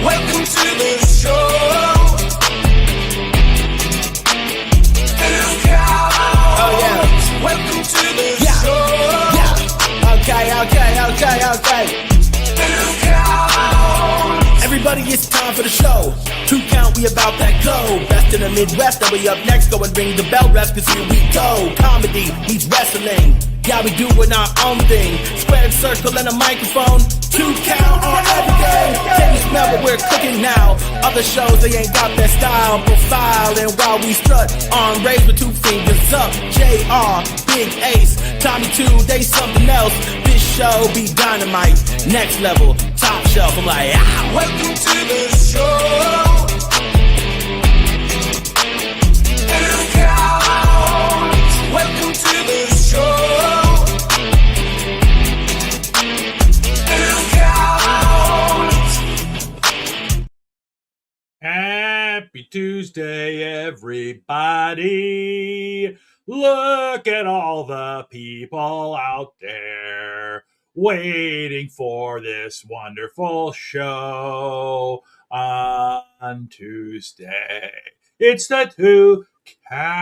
Welcome to the show. Oh yeah. Welcome to the show. Yeah. Okay. Everybody, it's time for the show. 2 count, we about that go. Best in the Midwest, and we up next. Go and ring the bell, rest, cause here we go. Comedy meets wrestling. Yeah, we doing our own thing. Squared circle and a microphone. 2 count on everything. Can you smell what we're cooking now? Other shows, they ain't got that style profile. And while we strut on raised with 2 fingers up, JR, Big Ace, Tommy 2, they something else. This show be dynamite, next level, top shelf. I'm like, ah. Welcome to the show. Welcome to the show. Happy Tuesday, everybody. Look at all the people out there waiting for this wonderful show on Tuesday. It's the 2 count.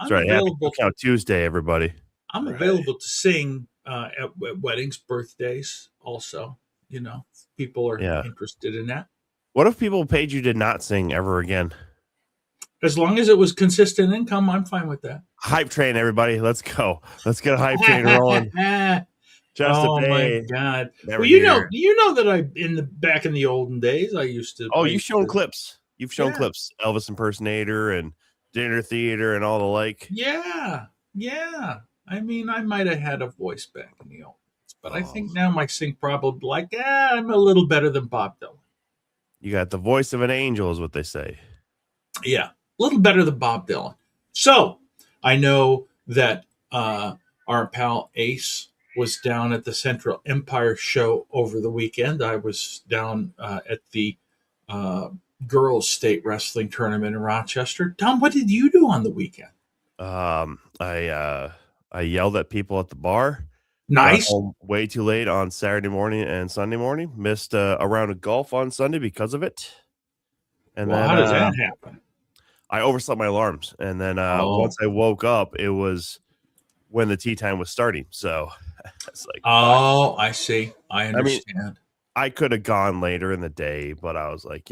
That's right. Happy Count Tuesday, everybody. I'm available to sing at weddings, birthdays, also. You know, people are interested in that. What if people paid you to not sing ever again? As long as it was consistent income, I'm fine with that. Hype train, everybody. Let's go. Let's get a hype train rolling. My God. Well, you know that back in the olden days, I used to. Oh, you've shown clips. You've shown clips. Elvis impersonator and dinner theater and all the like. Yeah. I mean, I might have had a voice back in the old days, but I think now my sing probably like, I'm a little better than Bob Dylan. You got the voice of an angel, is what they say. Yeah, a little better than Bob Dylan. So I know that our pal Ace was down at the Central Empire show over the weekend. I was down at the girls' state wrestling tournament in Rochester. Tom, what did you do on the weekend? I yelled at people at the bar. Nice. Way too late on Saturday morning and Sunday morning. Missed a round of golf on Sunday because of it. And then, how does that happen? I overslept my alarms, and then once I woke up, it was when the tea time was starting. So it's like, I see. I understand. I mean, I could have gone later in the day, but I was like,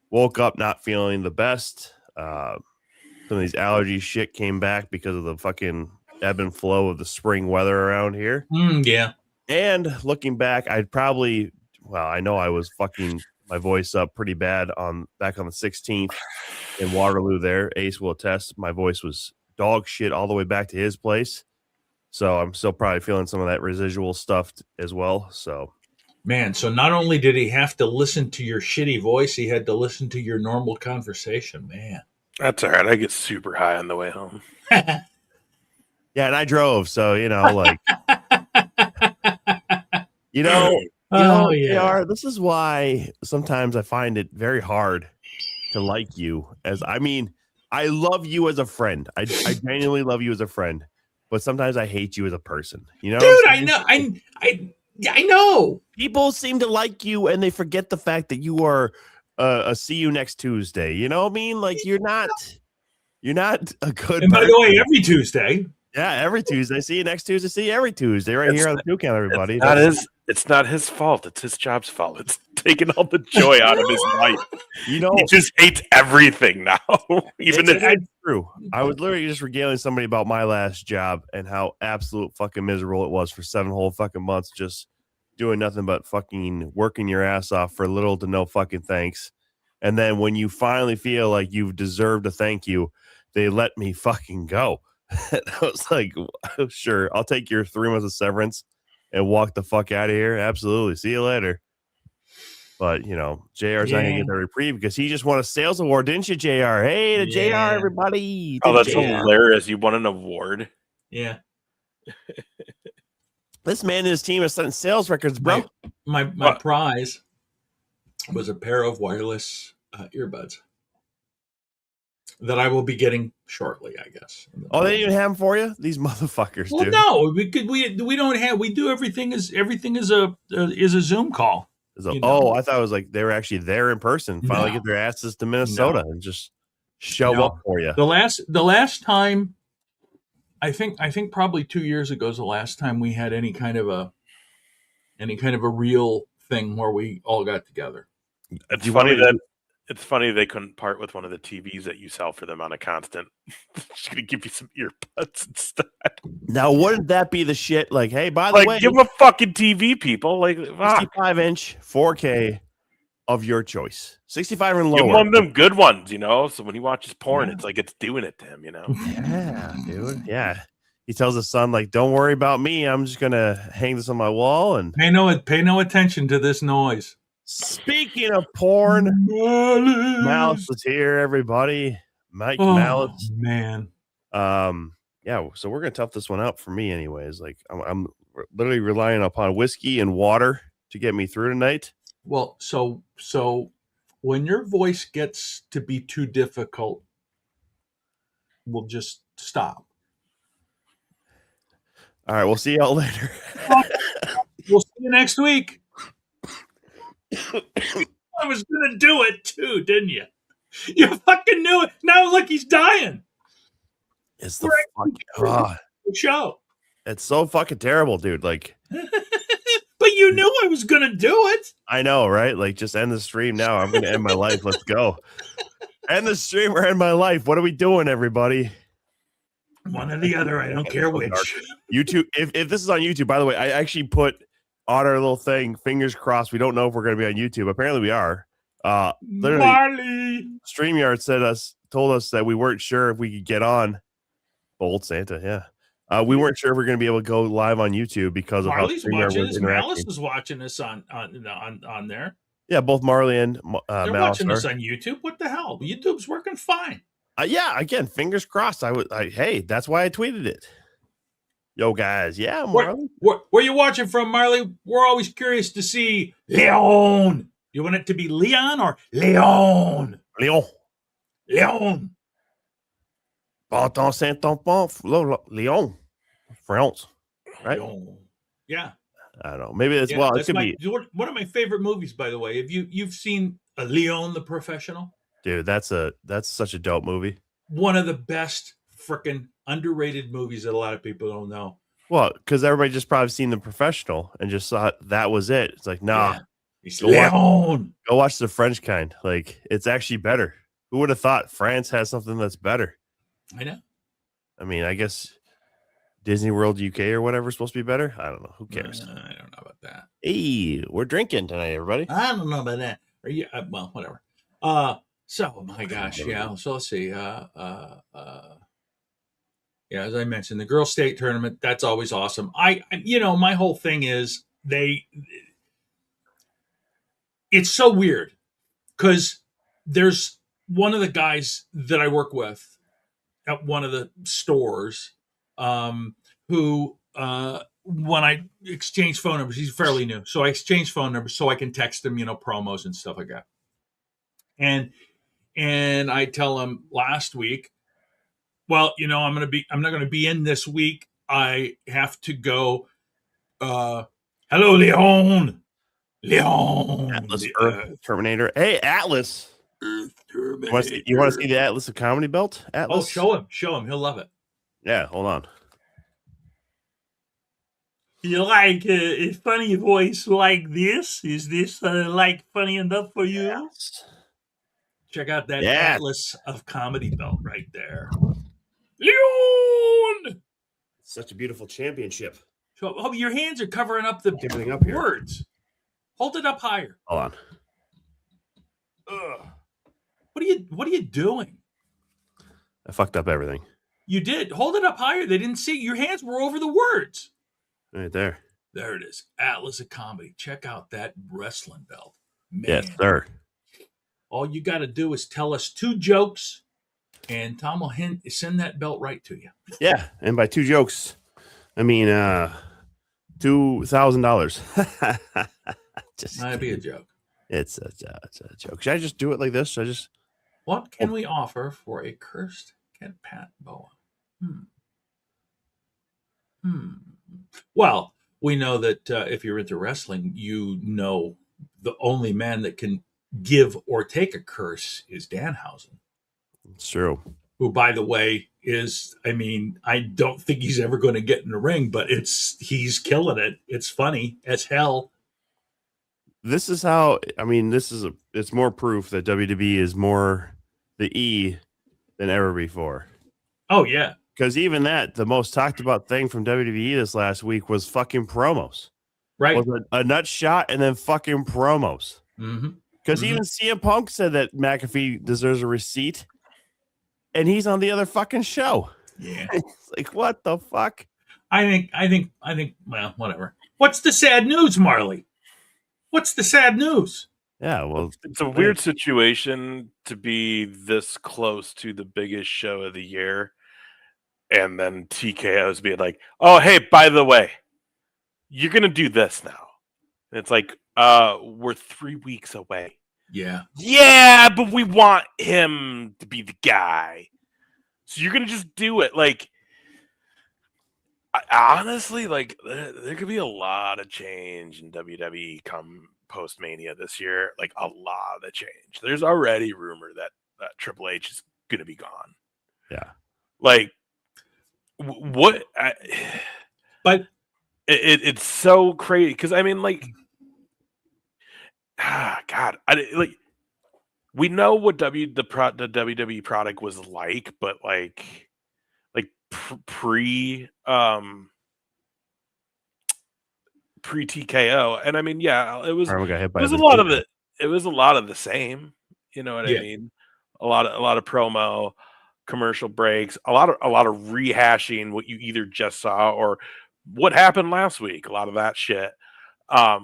woke up not feeling the best. Some of these allergy shit came back because of the fucking ebb and flow of the spring weather around here. Yeah. And looking back, I know I was fucking my voice up pretty bad back on the 16th in Waterloo there. Ace will attest. My voice was dog shit all the way back to his place. So I'm still probably feeling some of that residual stuff as well. So, man, so not only did he have to listen to your shitty voice, he had to listen to your normal conversation, man. That's all right. I get super high on the way home. Yeah, and I drove, so this is why sometimes I find it very hard to like you. I love you as a friend. I genuinely love you as a friend, but sometimes I hate you as a person. Dude, I know. I know. People seem to like you, and they forget the fact that you are a see you next Tuesday. You know what I mean? Like you're not a good. And by the way, every Tuesday. Yeah, every Tuesday. See you next Tuesday. See you every Tuesday right here on the 2 count, everybody. It's not his fault. It's his job's fault. It's taking all the joy out of his life. He just hates everything now. Even if it's true. I was literally just regaling somebody about my last job and how absolute fucking miserable it was for 7 whole fucking months, just doing nothing but fucking working your ass off for little to no fucking thanks. And then when you finally feel like you've deserved a thank you, they let me fucking go. I was like, sure, I'll take your 3 months of severance and walk the fuck out of here. Absolutely. See you later. But, JR's not going to get the reprieve because he just won a sales award, didn't you, JR? Hey, to JR, everybody. Oh, that's hilarious. You won an award? Yeah. This man and his team are setting sales records, bro. My prize was a pair of wireless earbuds. that I will be getting shortly, I guess. Oh, they didn't even have them for you? These motherfuckers, Well, dude. no, we don't have. We do everything is a Zoom call. Oh, I thought it was like they were actually there in person. Finally, get their asses to Minnesota and just show up for you. The last time, I think probably 2 years ago is the last time we had any kind of a real thing where we all got together. It's funny they couldn't part with one of the TVs that you sell for them on a constant. Just gonna give you some earbuds instead. Now, wouldn't that be the shit? Like, hey, by the way, give them a fucking TV, people. Like 65-inch 4K of your choice, 65 and lower. Give him one of them good ones, So when he watches porn, it's like it's doing it to him, Yeah, dude. Yeah. He tells his son, like, don't worry about me. I'm just gonna hang this on my wall and pay no attention to this noise. Speaking of porn, Malice is here, everybody. Mike Malice, man. Yeah. So we're gonna tough this one out for me, anyways. Like, I'm literally relying upon whiskey and water to get me through tonight. Well, so when your voice gets to be too difficult, we'll just stop. All right, we'll see y'all later. We'll see you next week. I was gonna do it too, didn't you? You fucking knew it. Now look, he's dying. It's the fucking show. It's so fucking terrible, dude. Like, but you knew I was gonna do it. I know, right? Like, just end the stream now. I'm gonna end my life. Let's go. End the stream or end my life. What are we doing, everybody? One or the other. I don't care which. YouTube. If this is on YouTube, by the way, I actually put on our little thing. Fingers crossed. We don't know if we're going to be on YouTube. Apparently, we are. Literally, Marley. StreamYard told us that we weren't sure if we could get on. Old Santa, yeah. We weren't sure if we are going to be able to go live on YouTube because of Marley's how StreamYard watching was us. interacting. Malice is watching us on there. Yeah, both Marley and they're Malice watching us on YouTube. What the hell? YouTube's working fine. Yeah, again, fingers crossed. Hey, that's why I tweeted it. Yo, guys, yeah, Marley. Where you watching from, Marley? We're always curious to see Leon. You want it to be Leon or Leon? Leon. Pardon Saint-Enfant, Leon. France. Right? Leon. Yeah. I don't know. Maybe it could be one of my favorite movies, by the way. Have you've seen Leon the Professional? Dude, that's such a dope movie. One of the best freaking underrated movies that a lot of people don't know. Well, because everybody just probably seen The Professional and just thought that was it. It's like, nah. Yeah. Go watch the French kind. Like, it's actually better. Who would have thought France has something that's better? I know. I mean, I guess Disney World UK or whatever is supposed to be better. I don't know. Who cares? I don't know about that. Hey, we're drinking tonight, everybody. I don't know about that. Are you? Well, whatever. So, my gosh, yeah. So let's see. Yeah, as I mentioned, the girls' state tournament. That's always awesome. My whole thing is it's so weird because there's one of the guys that I work with at one of the stores, who when I exchange phone numbers, he's fairly new, so I exchange phone numbers so I can text him, promos and stuff like that. And I tell him last week, well, I'm not going to be in this week. I have to go. Hello, Leon. Atlas Earth Terminator. Hey, Atlas. Earth Terminator. You want to see the Atlas of Comedy belt? Atlas? Oh, show him. He'll love it. Yeah, hold on. You like a funny voice like this? Is this like funny enough for you? Yes. Check out that Atlas of Comedy belt right there. Leon! Such a beautiful championship. So, your hands are covering up the words. Hold it up higher. Hold on. Ugh. What are you doing? I fucked up everything. You did. Hold it up higher. They didn't see. Your hands were over the words. Right there. There it is. Atlas of Comedy. Check out that wrestling belt. Man. Yes, sir. All you got to do is tell us 2 jokes, and Tom will send that belt right to you. Yeah, and by 2 jokes, I mean $2,000. That'd be a joke. It's a joke. Should I just do it like this? Should I just What can we offer for a cursed cat pat boa? Well, we know that if you're into wrestling, you know the only man that can give or take a curse is Danhausen. It's true. Who, by the way, I don't think he's ever going to get in the ring, but he's killing it. It's funny as hell. This is it's more proof that WWE is more the E than ever before. Oh, yeah. Because even the most talked about thing from WWE this last week was fucking promos. Right. Was a nut shot and then fucking promos. Mm-hmm. Because even CM Punk said that McAfee deserves a receipt, and he's on the other fucking show. Yeah. It's like, what the fuck? I think, well, whatever. What's the sad news, Marley? What's the sad news? Yeah, well, it's a weird situation to be this close to the biggest show of the year, and then TKO's being like, "Oh, hey, by the way, you're gonna do this now." And it's like, we're 3 weeks away. Yeah, but we want him to be the guy, so you're gonna just do it. Like, honestly, like there could be a lot of change in WWE come post-Mania this year. Like a lot of change. There's already rumor that Triple H is gonna be gone. Yeah. Like what? But it's so crazy because I mean, like, God, we know what the WWE product was like, but like pre TKO, and I mean, yeah, it was a lot of it. It was a lot of the same. You know what I mean? A lot of promo, commercial breaks, a lot of rehashing what you either just saw or what happened last week. A lot of that shit. But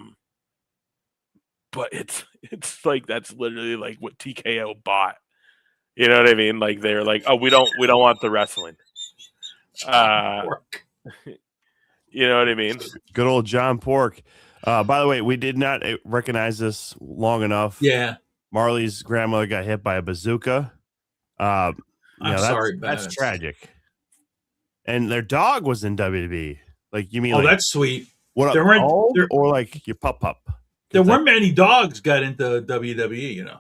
it's like that's literally like what TKO bought. You know what I mean? Like they're like, oh, we don't want the wrestling. You know what I mean? Good old John Pork. By the way, we did not recognize this long enough. Yeah. Marley's grandmother got hit by a bazooka. I'm sorry, that's tragic. And their dog was in WWE. Like, you mean? Oh, like, that's sweet. What or like your pup? There weren't many dogs got into WWE, you know.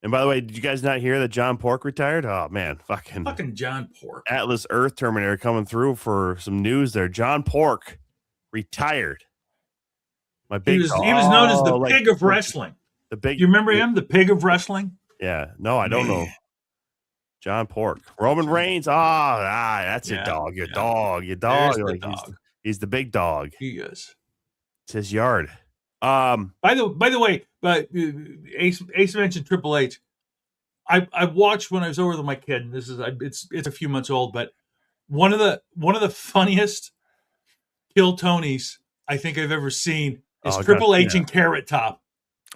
And by the way, did you guys not hear that John Pork retired? Oh man, fucking John Pork. Atlas Earth Terminator coming through for some news there. John Pork retired. My big he was known as the pig of wrestling. The big. You remember him, the pig of wrestling? Yeah. No, I don't know. John Pork. Roman Reigns. That's your dog. Your dog. Like, dog. He's the big dog. He is. It's his yard. By the way, but Ace mentioned Triple H. I watched when I was over with my kid. And it's a few months old, but one of the funniest Kill Tonys I think I've ever seen is Triple H and Carrot Top.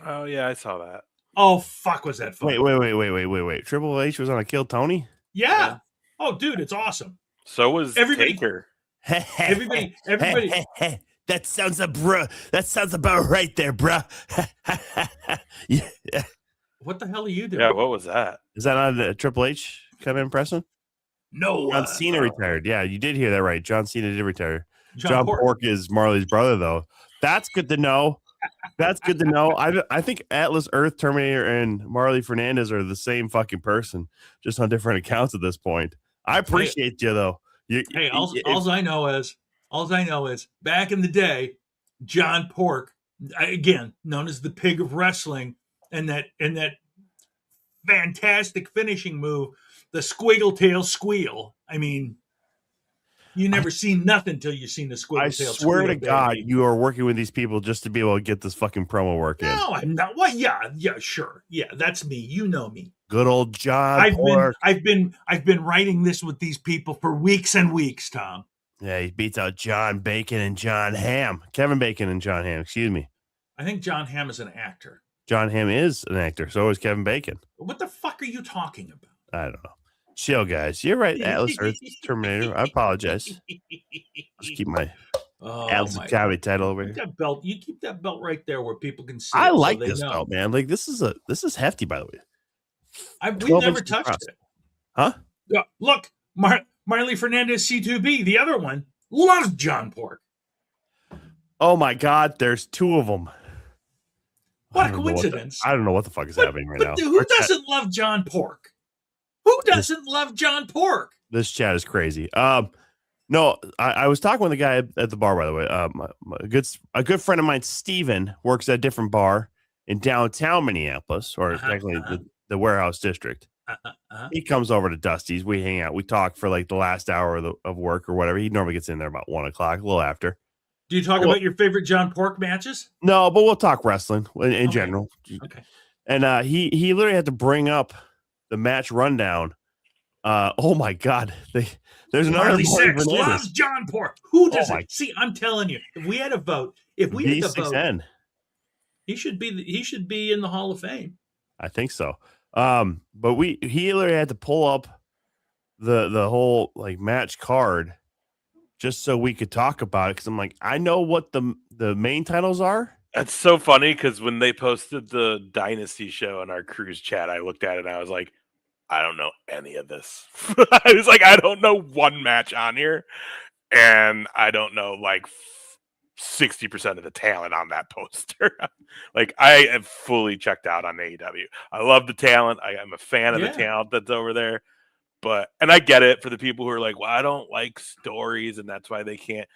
Oh yeah, I saw that. Oh fuck, was that funny? Wait. Triple H was on a Kill Tony? Yeah. Oh dude, it's awesome. So was Taker. Everybody. That sounds about right there, bro. Yeah. What the hell are you doing? Yeah, what was that? Is that not a Triple H kind of impression? No. John Cena retired. Yeah, you did hear that right. John Cena did retire. John Pork is Marley's brother, though. That's good to know. I think Atlas Earth Terminator and Marley Fernandez are the same fucking person, just on different accounts at this point. I appreciate you, though. All I know is back in the day, John Pork, again known as the pig of wrestling, and that fantastic finishing move, the squiggle tail squeal. I mean, you never seen nothing till you seen the squiggle tail. I swear to God, you are working with these people just to be able to get this fucking promo work in. No, I'm not. Well, yeah, sure, yeah, that's me. You know me. Good old John Pork. I've been writing this with these people for weeks and weeks, Tom. Yeah, he beats out John Bacon and John Hamm. Kevin Bacon and John Hamm, excuse me. I think John Hamm is an actor. John Hamm is an actor. So is Kevin Bacon. What the fuck are you talking about? I don't know. Chill, guys. You're right, Atlas Earth Terminator. I apologize. Just keep my Atlas Academy title over here. You keep that belt right there where people can see. I like this belt, man. Like this is hefty, by the way. We 12 never inches touched across. it. Huh? Look, Marley Fernandez C2B, the other one, loves John Pork. Oh my God, there's 2 of them. What a coincidence. I don't know what the fuck is happening right now. But who doesn't love John Pork? Who doesn't love John Pork? This chat is crazy. No, I was talking with a guy at the bar, by the way. A good friend of mine, Steven, works at a different bar in downtown Minneapolis, or technically the warehouse district. He comes over to Dusty's. We hang out. We talk for like the last hour of work or whatever. He normally gets in there about 1 o'clock, a little after. Do you talk about your favorite John Pork matches? No, but we'll talk wrestling in general. Okay. And he literally had to bring up the match rundown. Oh my God. There's another Marley Six loves John Pork. Who doesn't? See, I'm telling you, if we had a vote, had to vote, he should be in the Hall of Fame. I think so. But he literally had to pull up the whole like match card just so we could talk about it, because I'm like, I know what the main titles are. That's so funny, because when they posted the Dynasty show in our cruise chat, I looked at it and I was like, I don't know any of this. I was like, I don't know one match on here, and I don't know like 60% of the talent on that poster. Like, I am fully checked out on AEW. I love the talent. I'm a fan of the talent that's over there. And I get it for the people who are like, well, I don't like stories, and that's why they can't.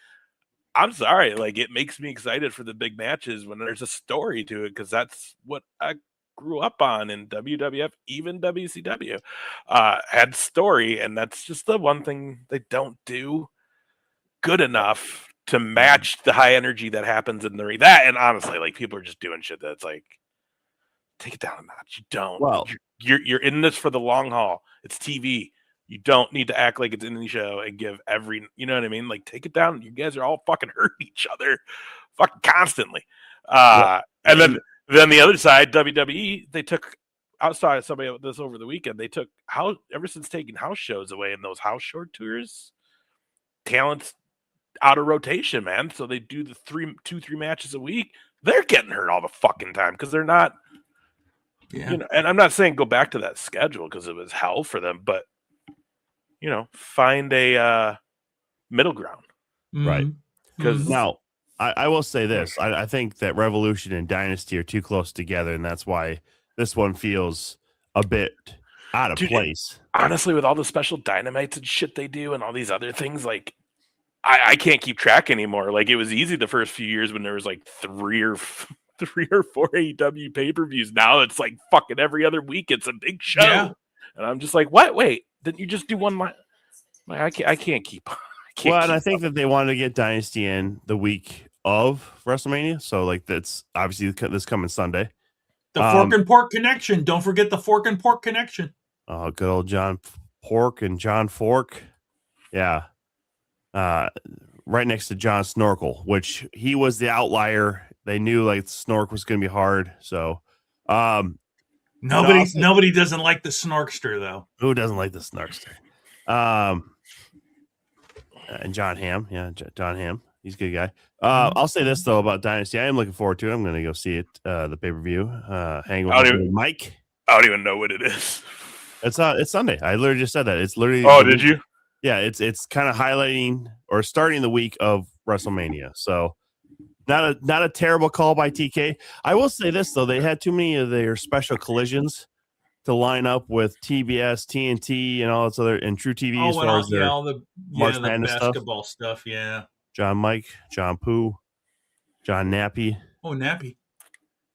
I'm sorry. Like, it makes me excited for the big matches when there's a story to it, because that's what I grew up on in WWF, even WCW, had story, and that's just the one thing they don't do good enough to match the high energy that happens in the ring. That, and honestly, like, people are just doing shit that's like, take it down a notch. You don't. Well, you're in this for the long haul. It's TV. You don't need to act like it's in the show and give you know what I mean? Like, take it down. You guys are all fucking hurting each other fucking constantly. And then the other side, WWE, they took, outside somebody with this over the weekend, they took ever since taking house shows away in those house short tours, talent's out of rotation, man. So they do the 3 matches a week. They're getting hurt all the fucking time because they're not, you know, and I'm not saying go back to that schedule because it was hell for them, but you know, find a middle ground. Right. Because now I will say this. I think that Revolution and Dynasty are too close together, and that's why this one feels a bit out of place. Honestly, with all the special dynamites and shit they do and all these other things, like, I can't keep track anymore. Like, it was easy the first few years when there was like 3 or 4 AEW pay-per-views. Now it's like fucking every other week it's a big show. Yeah. And I'm just like, what? Wait, didn't you just do one? Like, I can't keep. And I think that they wanted to get Dynasty in the week of WrestleMania. So, like, that's obviously this coming Sunday. The Fork and Pork connection. Don't forget the Fork and Pork connection. Oh, good old John Pork and John Fork. Yeah. Right next to John Snorkel, which he was the outlier. They knew like Snork was going to be hard. So, nobody doesn't like the Snorkster, though. Who doesn't like the Snorkster? And John Hamm. Yeah, John Hamm. He's a good guy. I'll say this, though, about Dynasty. I am looking forward to it. I'm going to go see it, the pay-per-view. Hang with Mike. I don't even know what it is. It's Sunday. I literally just said that. It's literally. Oh, did you? Yeah, it's kind of highlighting or starting the week of WrestleMania. So not a terrible call by TK. I will say this, though. They had too many of their special collisions to line up with TBS, TNT, and all this other, and True TV as far as all the basketball stuff. Yeah. John Mike, John Pooh, John Nappy. Oh, Nappy.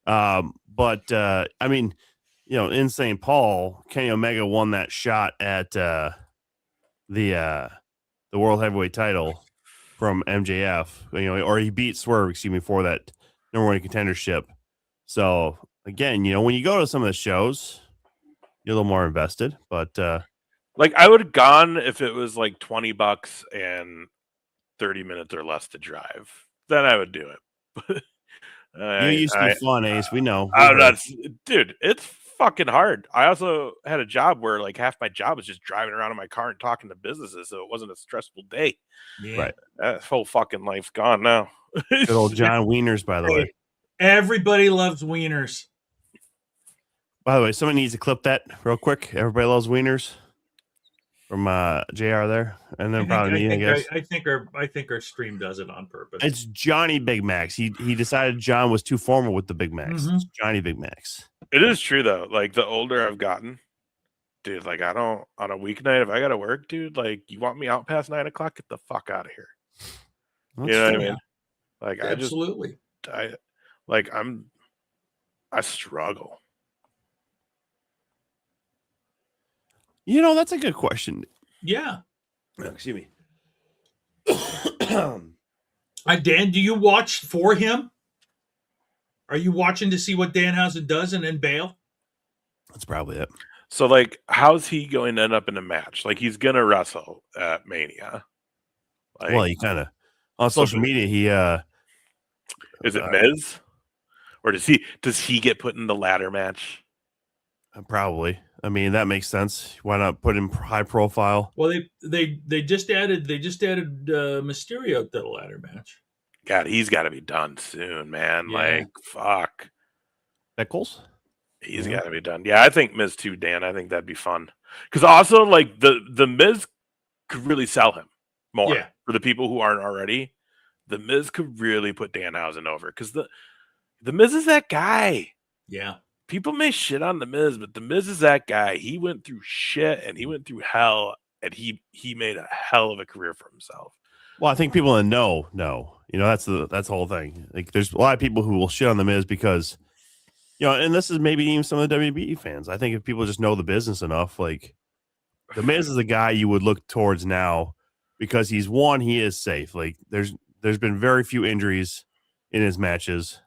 But I mean, you know, in St. Paul, Kenny Omega won that shot at the World Heavyweight title from MJF, you know, or he beat Swerve, for that number 1 contendership. So again, you know, when you go to some of the shows, you're a little more invested, but like, I would have gone if it was like $20 and 30 minutes or less to drive. Then I would do it. You used to be fun, Ace. We know. Dude, it's fucking hard. I also had a job where like half my job was just driving around in my car and talking to businesses, so it wasn't a stressful day. Yeah. Right. That whole fucking life's gone now. Good old John Wieners, by the way. Everybody loves Wieners. By the way, somebody needs to clip that real quick. Everybody loves wieners from JR there, and then probably me, I guess. I think our stream does it on purpose. It's Johnny Big Macs. He decided John was too formal with the Big Macs. Mhm. It's Johnny Big Macs. It is true though. Like the older I've gotten, dude, like I don't on a weeknight if I gotta work, dude, like you want me out past 9 o'clock, get the fuck out of here. That's You know what I true. mean? Like Absolutely. I struggle. You know, that's a good question. Yeah. Excuse me. Dan, do you watch for him? Are you watching to see what Danhausen does and then bail? That's probably it. So like how's he going to end up in a match? Like he's gonna wrestle at Mania. Like, Well, he kind of on social media. He is it Miz? Or does he get put in the ladder match? probably. I mean, that makes sense. Why not put him high profile? Well, they just added Mysterio to the ladder match. God, he's got to be done soon, man. Yeah. Like, fuck. Pickles? He's got to be done. Yeah, I think Miz too, Dan. I think that'd be fun. Because also, like, the Miz could really sell him more. Yeah. For the people who aren't already. The Miz could really put Danhausen over. Because the Miz is that guy. Yeah. People may shit on the Miz, but the Miz is that guy. He went through shit and he went through hell, and he made a hell of a career for himself. Well, I think people in know. You know, that's the whole thing. Like, there's a lot of people who will shit on the Miz because, you know, and this is maybe even some of the WWE fans. I think if people just know the business enough, like, the Miz is a guy you would look towards now because he is safe. Like, there's been very few injuries in his matches.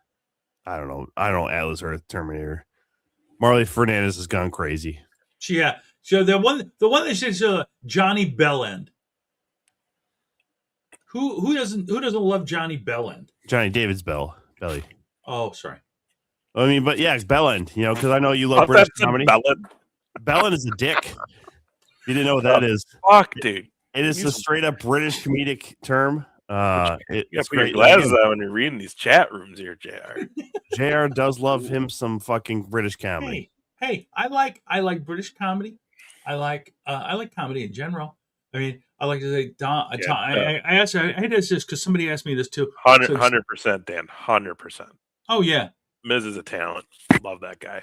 I don't know, Atlas Earth Terminator. Marley Fernandez has gone crazy. Yeah. So the one that says Johnny Bellend. Who doesn't love Johnny Bellend? Johnny David's belly. Oh, sorry. I mean, but yeah, it's Bellend, you know, because I know you love British comedy. Bellend is a dick. You didn't know what that is. Fuck, dude. It is a straight up British comedic term. You got It's to put your great. glasses on when you're reading these chat rooms here, JR. JR does love him some fucking British comedy. Hey, I like British comedy. I like comedy in general. I mean, I like to say, I hate this because somebody asked me this too. 100%, Dan. 100%. Oh yeah, Miz is a talent. Love that guy.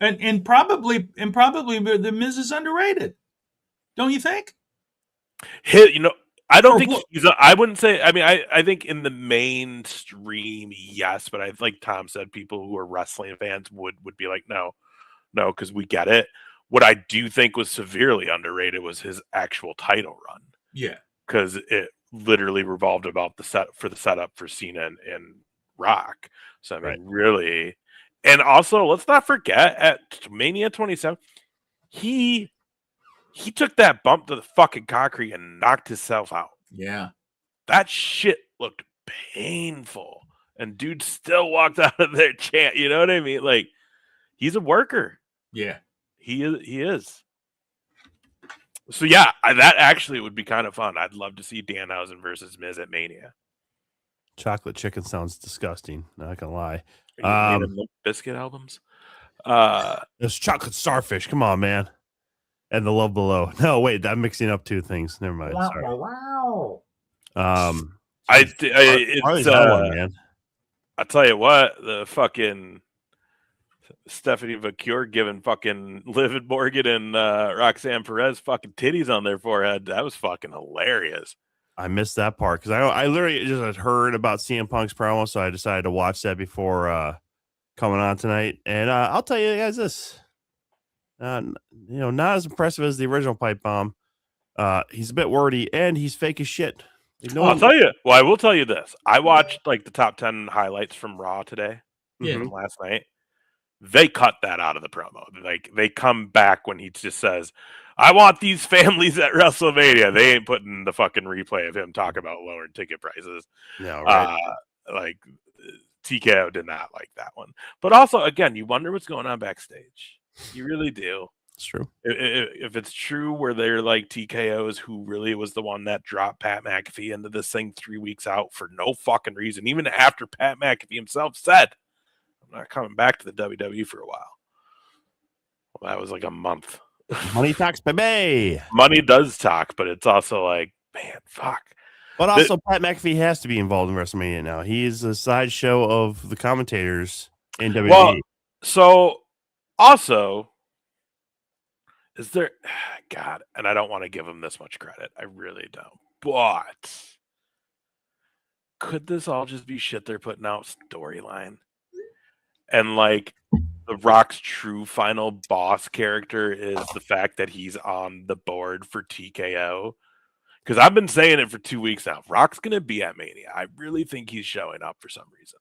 And probably the Miz is underrated. Don't you think? I don't think I wouldn't say. I mean, I think in the mainstream, yes, but I like Tom said, people who are wrestling fans would be like, no, because we get it. What I do think was severely underrated was his actual title run. Yeah, because it literally revolved about the setup for Cena and Rock. So I mean, really, and also let's not forget at Mania 27, he took that bump to the fucking concrete and knocked himself out. Yeah, that shit looked painful, and dude still walked out of there chant. You know what I mean? Like, he's a worker. Yeah, he is. So yeah, that actually would be kind of fun. I'd love to see Danhausen versus Miz at Mania. Chocolate chicken sounds disgusting. Not gonna lie. Biscuit albums. There's chocolate starfish. Come on, man. And the Love Below. No, wait, I'm mixing up two things. Never mind. Sorry. Wow. It's man. I'll tell you what, the fucking Stephanie McCure giving fucking Liv Morgan and Roxanne Perez fucking titties on their forehead. That was fucking hilarious. I missed that part because I literally just had heard about CM Punk's promo, so I decided to watch that before coming on tonight. And I'll tell you guys this. Not as impressive as the original pipe bomb. He's a bit wordy and he's fake as shit. Like, I'll tell you. Well, I will tell you this. I watched like the top 10 highlights from Raw today. From last night. They cut that out of the promo. Like, they come back when he just says, "I want these families at WrestleMania." They ain't putting the fucking replay of him talking about lowering ticket prices. No, right. Like, TKO did not like that one. But also, again, you wonder what's going on backstage. You really do. It's true. If it's true where they're like TKOs, who really was the one that dropped Pat McAfee into this thing 3 weeks out for no fucking reason, even after Pat McAfee himself said, "I'm not coming back to the WWE for a while." Well, that was like a month. Money talks, baby. Money does talk, but it's also like, man, fuck. But also, Pat McAfee has to be involved in WrestleMania now. He is a sideshow of the commentators in WWE. Well, so also, is there, God, and I don't want to give him this much credit. I really don't. But could this all just be shit they're putting out storyline? And like, The Rock's true final boss character is the fact that he's on the board for TKO. Because I've been saying it for 2 weeks now. Rock's going to be at Mania. I really think he's showing up for some reason.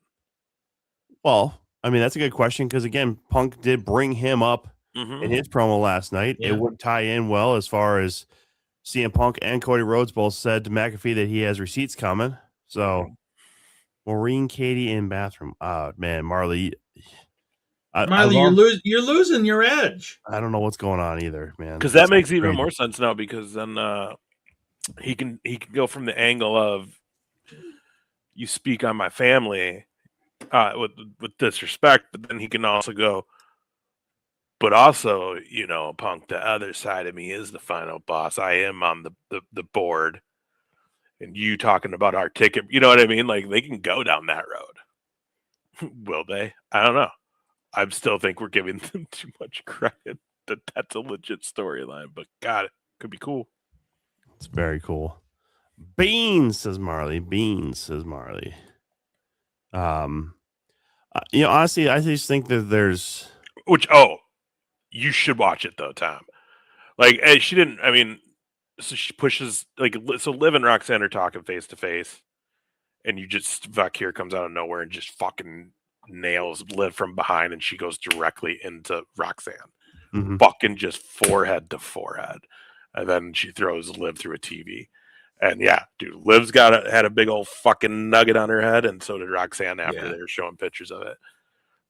Well, I mean, that's a good question because, again, Punk did bring him up in his promo last night. Yeah. It would tie in well as far as CM Punk and Cody Rhodes both said to McAfee that he has receipts coming. So, Maureen, Katie in bathroom. Man, Marley. Marley, you're losing your edge. I don't know what's going on either, man. Because that makes even more sense now because then he can go from the angle of you speak on my family with disrespect, but then he can also go, but also, you know, Punk, the other side of me is the final boss. I am on the board. And you talking about our ticket, you know what I mean? Like, they can go down that road. Will they? I don't know. I still think we're giving them too much credit that that's a legit storyline, but God, it could be cool. It's very cool. Beans, says Marley. Beans, says Marley. You know, honestly, I just think that there's you should watch it though, Tom. Like, she didn't. I mean, so she pushes so Liv and Roxanne are talking face to face, and you just Vakir comes out of nowhere and just fucking nails Liv from behind, and she goes directly into Roxanne, fucking just forehead to forehead, and then she throws Liv through a TV. And yeah, dude, Liv's had a big old fucking nugget on her head, and so did Roxanne after they were showing pictures of it.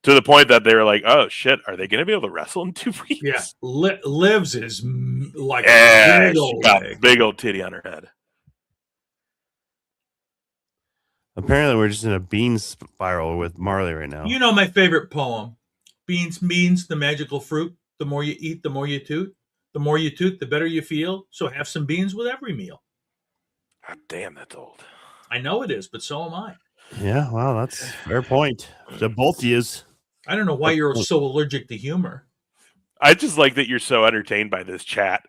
To the point that they were like, "Oh shit, are they going to be able to wrestle in 2 weeks?" Yeah, Liv's is like a big old titty on her head. Apparently, we're just in a bean spiral with Marley right now. You know my favorite poem, beans, the magical fruit. The more you eat, the more you toot. The more you toot, the better you feel. So have some beans with every meal. God damn, that's old. I know it is, but so am I. Yeah, well, that's a fair point. To both of yous. I don't know why you're so allergic to humor. I just like that you're so entertained by this chat.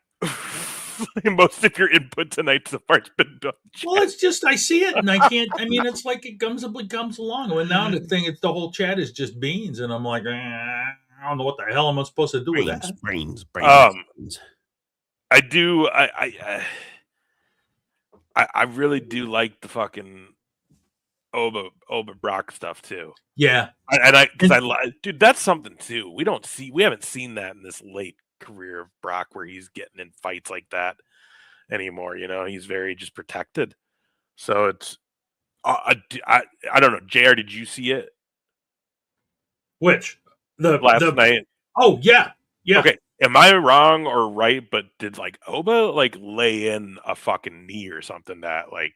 Most of your input tonight so far has been done. Well, it's just I see it and I can't. I mean, it's like it comes along. And now the thing, the whole chat is just beans, and I'm like, I don't know what the hell am I supposed to do with that. Brains. I do. I really do like the fucking Oba Brock stuff too. Yeah, dude, that's something too. We haven't seen that in this late career of Brock where he's getting in fights like that anymore. You know, he's very just protected. So it's I don't know. JR, did you see it? Which last night? Oh yeah. Okay. Am I wrong or right? But did like Oba like lay in a fucking knee or something that like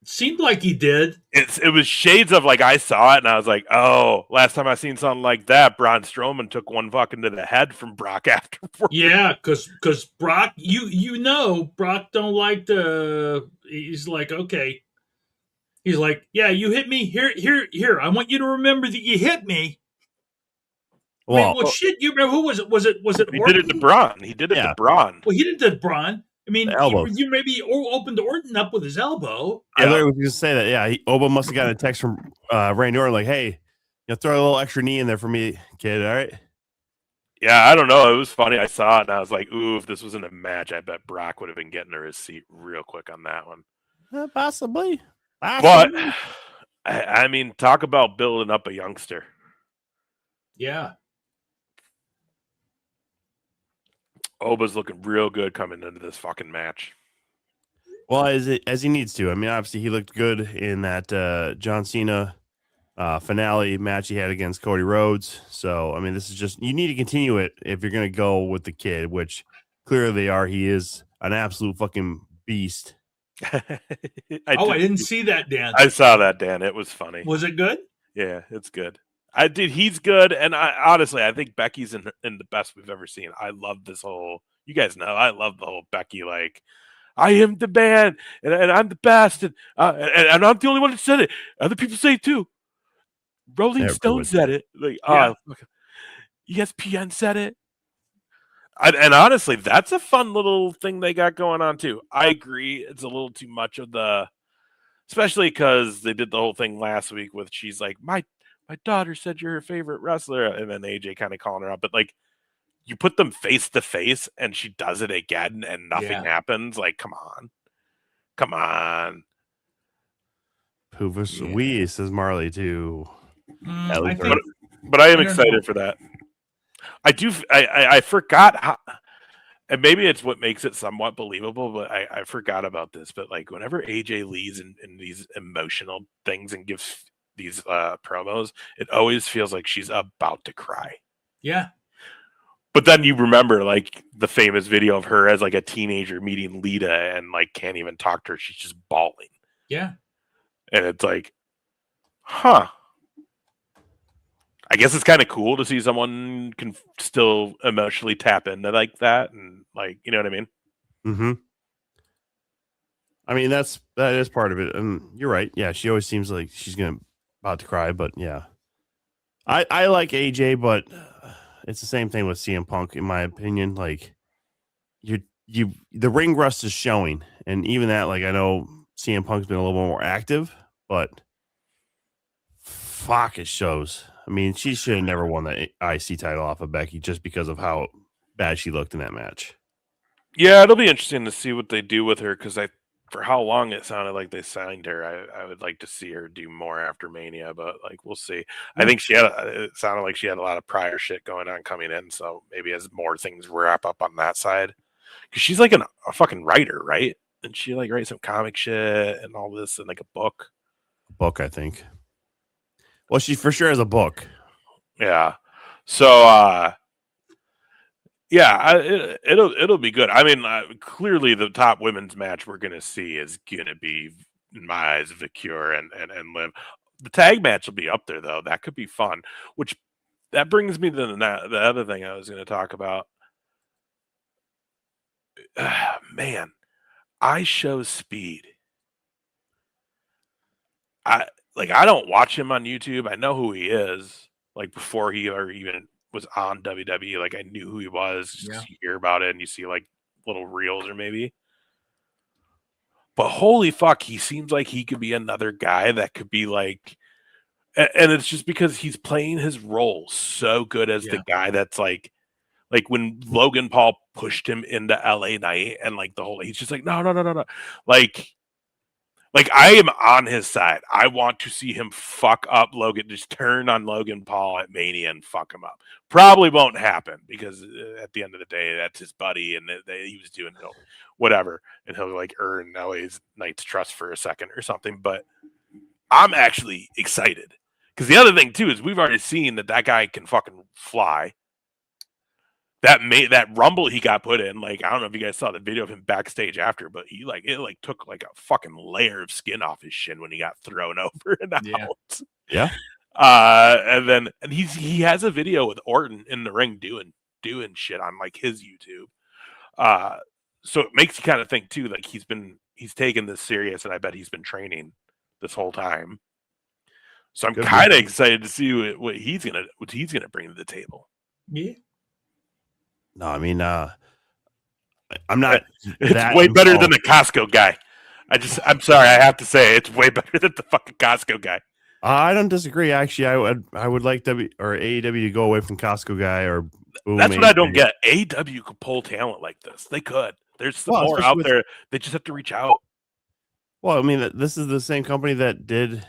seemed like he did? It was shades of like I saw it and I was like, oh, last time I seen something like that, Braun Strowman took one fucking to the head from Brock afterwards. Yeah, because Brock, you know, Brock don't like to. He's like, okay. He's like, yeah, you hit me here. I want you to remember that you hit me. Well, shit. You remember who was it? Was it? He Orton? Did it to Braun. He did it to Braun. Well, he did it to Braun. I mean, you maybe opened Orton up with his elbow. I literally was going to say that. Yeah, Oba must have gotten a text from Randy Orton like, "Hey, throw a little extra knee in there for me, kid. All right." Yeah, I don't know. It was funny. I saw it and I was like, "Ooh, if this wasn't a match, I bet Brock would have been getting her his seat real quick on that one." Possibly. But I mean, talk about building up a youngster. Yeah. Oba's looking real good coming into this fucking match. Well, as he needs to. I mean, obviously he looked good in that John Cena finale match he had against Cody Rhodes. So, I mean, this is just you need to continue it if you're going to go with the kid, which clearly they are. He is an absolute fucking beast. I didn't see that, Dan. I saw that, Dan. It was funny. Was it good? Yeah, it's good. He's good, and honestly, I think Becky's in the best we've ever seen. I love this whole. You guys know I love the whole Becky like. I am the man, and I'm the best, and I'm the only one that said it. Other people say it too. Rolling Stone said it. Like, ESPN said it. And honestly, that's a fun little thing they got going on too. I agree, it's a little too much of the, especially because they did the whole thing last week with she's like my daughter said you're her favorite wrestler, and then AJ kind of calling her out. But like, you put them face to face, and she does it again, and nothing happens. Like, come on. Poofus we says Marley too. But I am excited for that. I forgot how, and maybe it's what makes it somewhat believable, but I forgot about this. But like, whenever AJ leads in these emotional things and gives these promos, it always feels like she's about to cry. Yeah. But then you remember like the famous video of her as like a teenager meeting Lita and like can't even talk to her. She's just bawling. Yeah. And it's like, huh. I guess it's kind of cool to see someone can still emotionally tap into like that, and like, you know what I mean? Mm-hmm. I mean, that is part of it, and you're right. Yeah, she always seems like she's about to cry, but yeah, I like AJ, but it's the same thing with CM Punk, in my opinion. Like, the ring rust is showing, and even that, like, I know CM Punk's been a little more active, but fuck, it shows. I mean, she should have never won the IC title off of Becky just because of how bad she looked in that match. Yeah, it'll be interesting to see what they do with her, because for how long it sounded like they signed her, I would like to see her do more after Mania, but like, we'll see. I think it sounded like she had a lot of prior shit going on coming in, so maybe as more things wrap up on that side, because she's like a fucking writer, right? And she like writes some comic shit and all this and like a book. I think. Well, she for sure has a book. Yeah. So, it'll be good. I mean, clearly the top women's match we're going to see is going to be, in my eyes, Vicure and Liv. The tag match will be up there, though. That could be fun, which that brings me to the other thing I was going to talk about. Man, I show Speed. I don't watch him on YouTube. I know who he is. Like, before he ever even was on WWE, like, I knew who he was. Just you hear about it and you see like little reels or maybe. But holy fuck, he seems like he could be another guy that could be like, and it's just because he's playing his role so good as the guy that's like when Logan Paul pushed him into LA Knight and like the whole, he's just like, no. Like, I am on his side. I want to see him fuck up Logan, just turn on Logan Paul at Mania and fuck him up. Probably won't happen, because at the end of the day, that's his buddy, and he was doing whatever, and he'll like earn LA Knight's trust for a second or something. But I'm actually excited, because the other thing too is we've already seen that guy can fucking fly. That rumble he got put in, like, I don't know if you guys saw the video of him backstage after, but it took like a fucking layer of skin off his shin when he got thrown over and out. Yeah. And he has a video with Orton in the ring doing shit on like his YouTube. So it makes you kind of think too, like he's taken this serious, and I bet he's been training this whole time. So I'm kind of excited to see what he's gonna bring to the table. Yeah. No, I mean, I'm not. It's way better than the Costco guy. I'm sorry, I have to say it's way better than the fucking Costco guy. I don't disagree. Actually, I would like AEW to go away from Costco guy or. Boom, that's what I don't get. AEW could pull talent like this. They could. There's some more out there. They just have to reach out. Well, I mean, this is the same company that did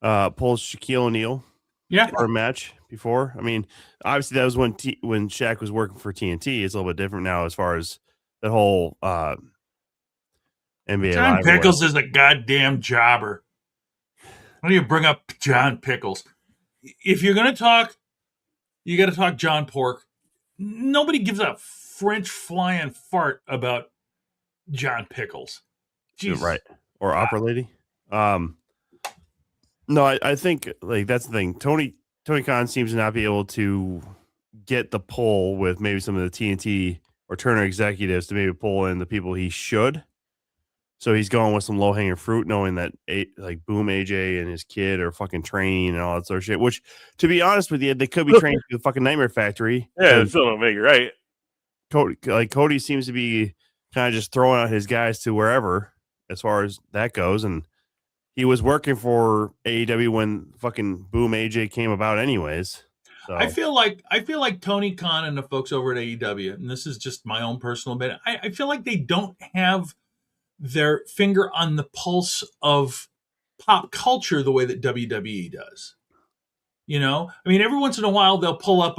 pull Shaquille O'Neal. Yeah, for a match before. I mean, obviously that was when Shaq was working for TNT. It's a little bit different now as far as that whole NBA. John Pickles is a goddamn jobber. Why do you bring up John Pickles? If you're gonna talk, you got to talk John Pork. Nobody gives a French flying fart about John Pickles. Jesus. Right, or Opera Lady. No, I think like that's the thing. Tony Tony Khan seems to not be able to get the pull with maybe some of the TNT or Turner executives to maybe pull in the people he should. So he's going with some low hanging fruit, knowing that like Boom AJ and his kid are fucking training and all that sort of shit. Which, to be honest with you, they could be trained through the fucking Nightmare Factory. Yeah, it still don't make it right. Cody seems to be kind of just throwing out his guys to wherever as far as that goes, and he was working for AEW when fucking Boom AJ came about, anyways. So I feel like Tony Khan and the folks over at AEW, and this is just my own personal opinion, I feel like they don't have their finger on the pulse of pop culture the way that WWE does. You know, I mean, every once in a while they'll pull up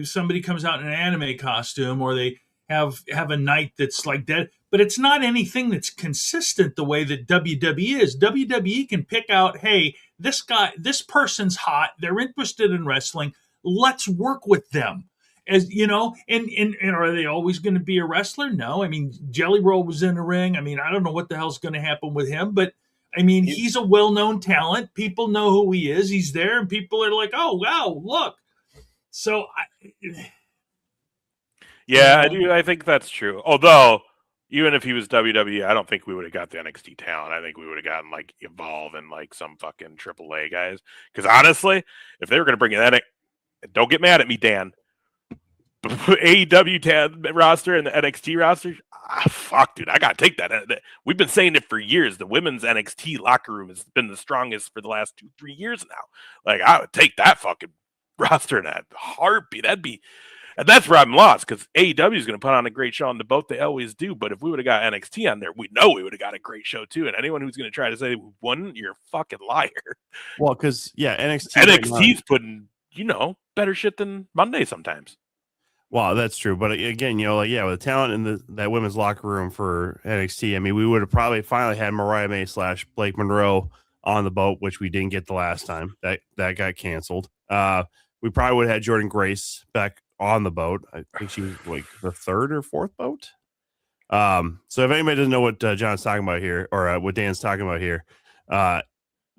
somebody comes out in an anime costume, or they have a night that's like that, but it's not anything that's consistent the way that WWE is. WWE can pick out, hey, this person's hot, they're interested in wrestling, let's work with them. As you know, and are they always going to be a wrestler? No. I mean, Jelly Roll was in the ring. I mean, I don't know what the hell's going to happen with him, but I mean, he's a well-known talent. People know who he is. He's there, and people are like, "Oh, wow, look." So, Yeah, I do. I think that's true. Although, even if he was WWE, I don't think we would have got the NXT talent. I think we would have gotten like Evolve and like some fucking AAA guys. Because honestly, if they were going to bring in that, don't get mad at me, Dan. AEW roster and the NXT roster, fuck, dude, I gotta take that. We've been saying it for years. The women's NXT locker room has been the strongest for the last 2-3 years now. Like, I would take that fucking roster in that heartbeat. And that's where I'm lost, because AEW is going to put on a great show on the boat. They always do. But if we would have got NXT on there, we know we would have got a great show too. And anyone who's going to try to say we wouldn't, you're a fucking liar. well, because NXT's NXT's putting better shit than Monday sometimes. Well, that's true, but again, with the talent in that women's locker room for NXT, I mean, we would have probably finally had Mariah May / Blake Monroe on the boat, which we didn't get the last time. That got canceled. We probably would have had Jordan Grace back on the boat. I think she was like the third or fourth boat. So if anybody doesn't know what John's talking about here, or what Dan's talking about here,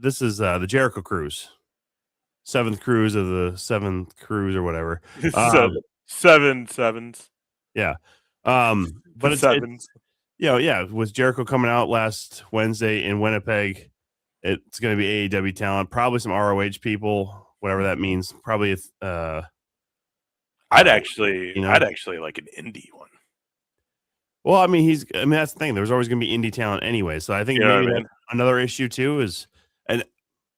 this is the Jericho Cruise, 7th cruise of the 7th cruise or whatever. 7 sevens. Yeah. But it's sevens. With Jericho coming out last Wednesday in Winnipeg, it's going to be AEW talent, probably some ROH people, whatever that means. Probably I'd actually like an indie one. Well, I mean, that's the thing. There's always going to be indie talent anyway. So I think maybe another issue too is, and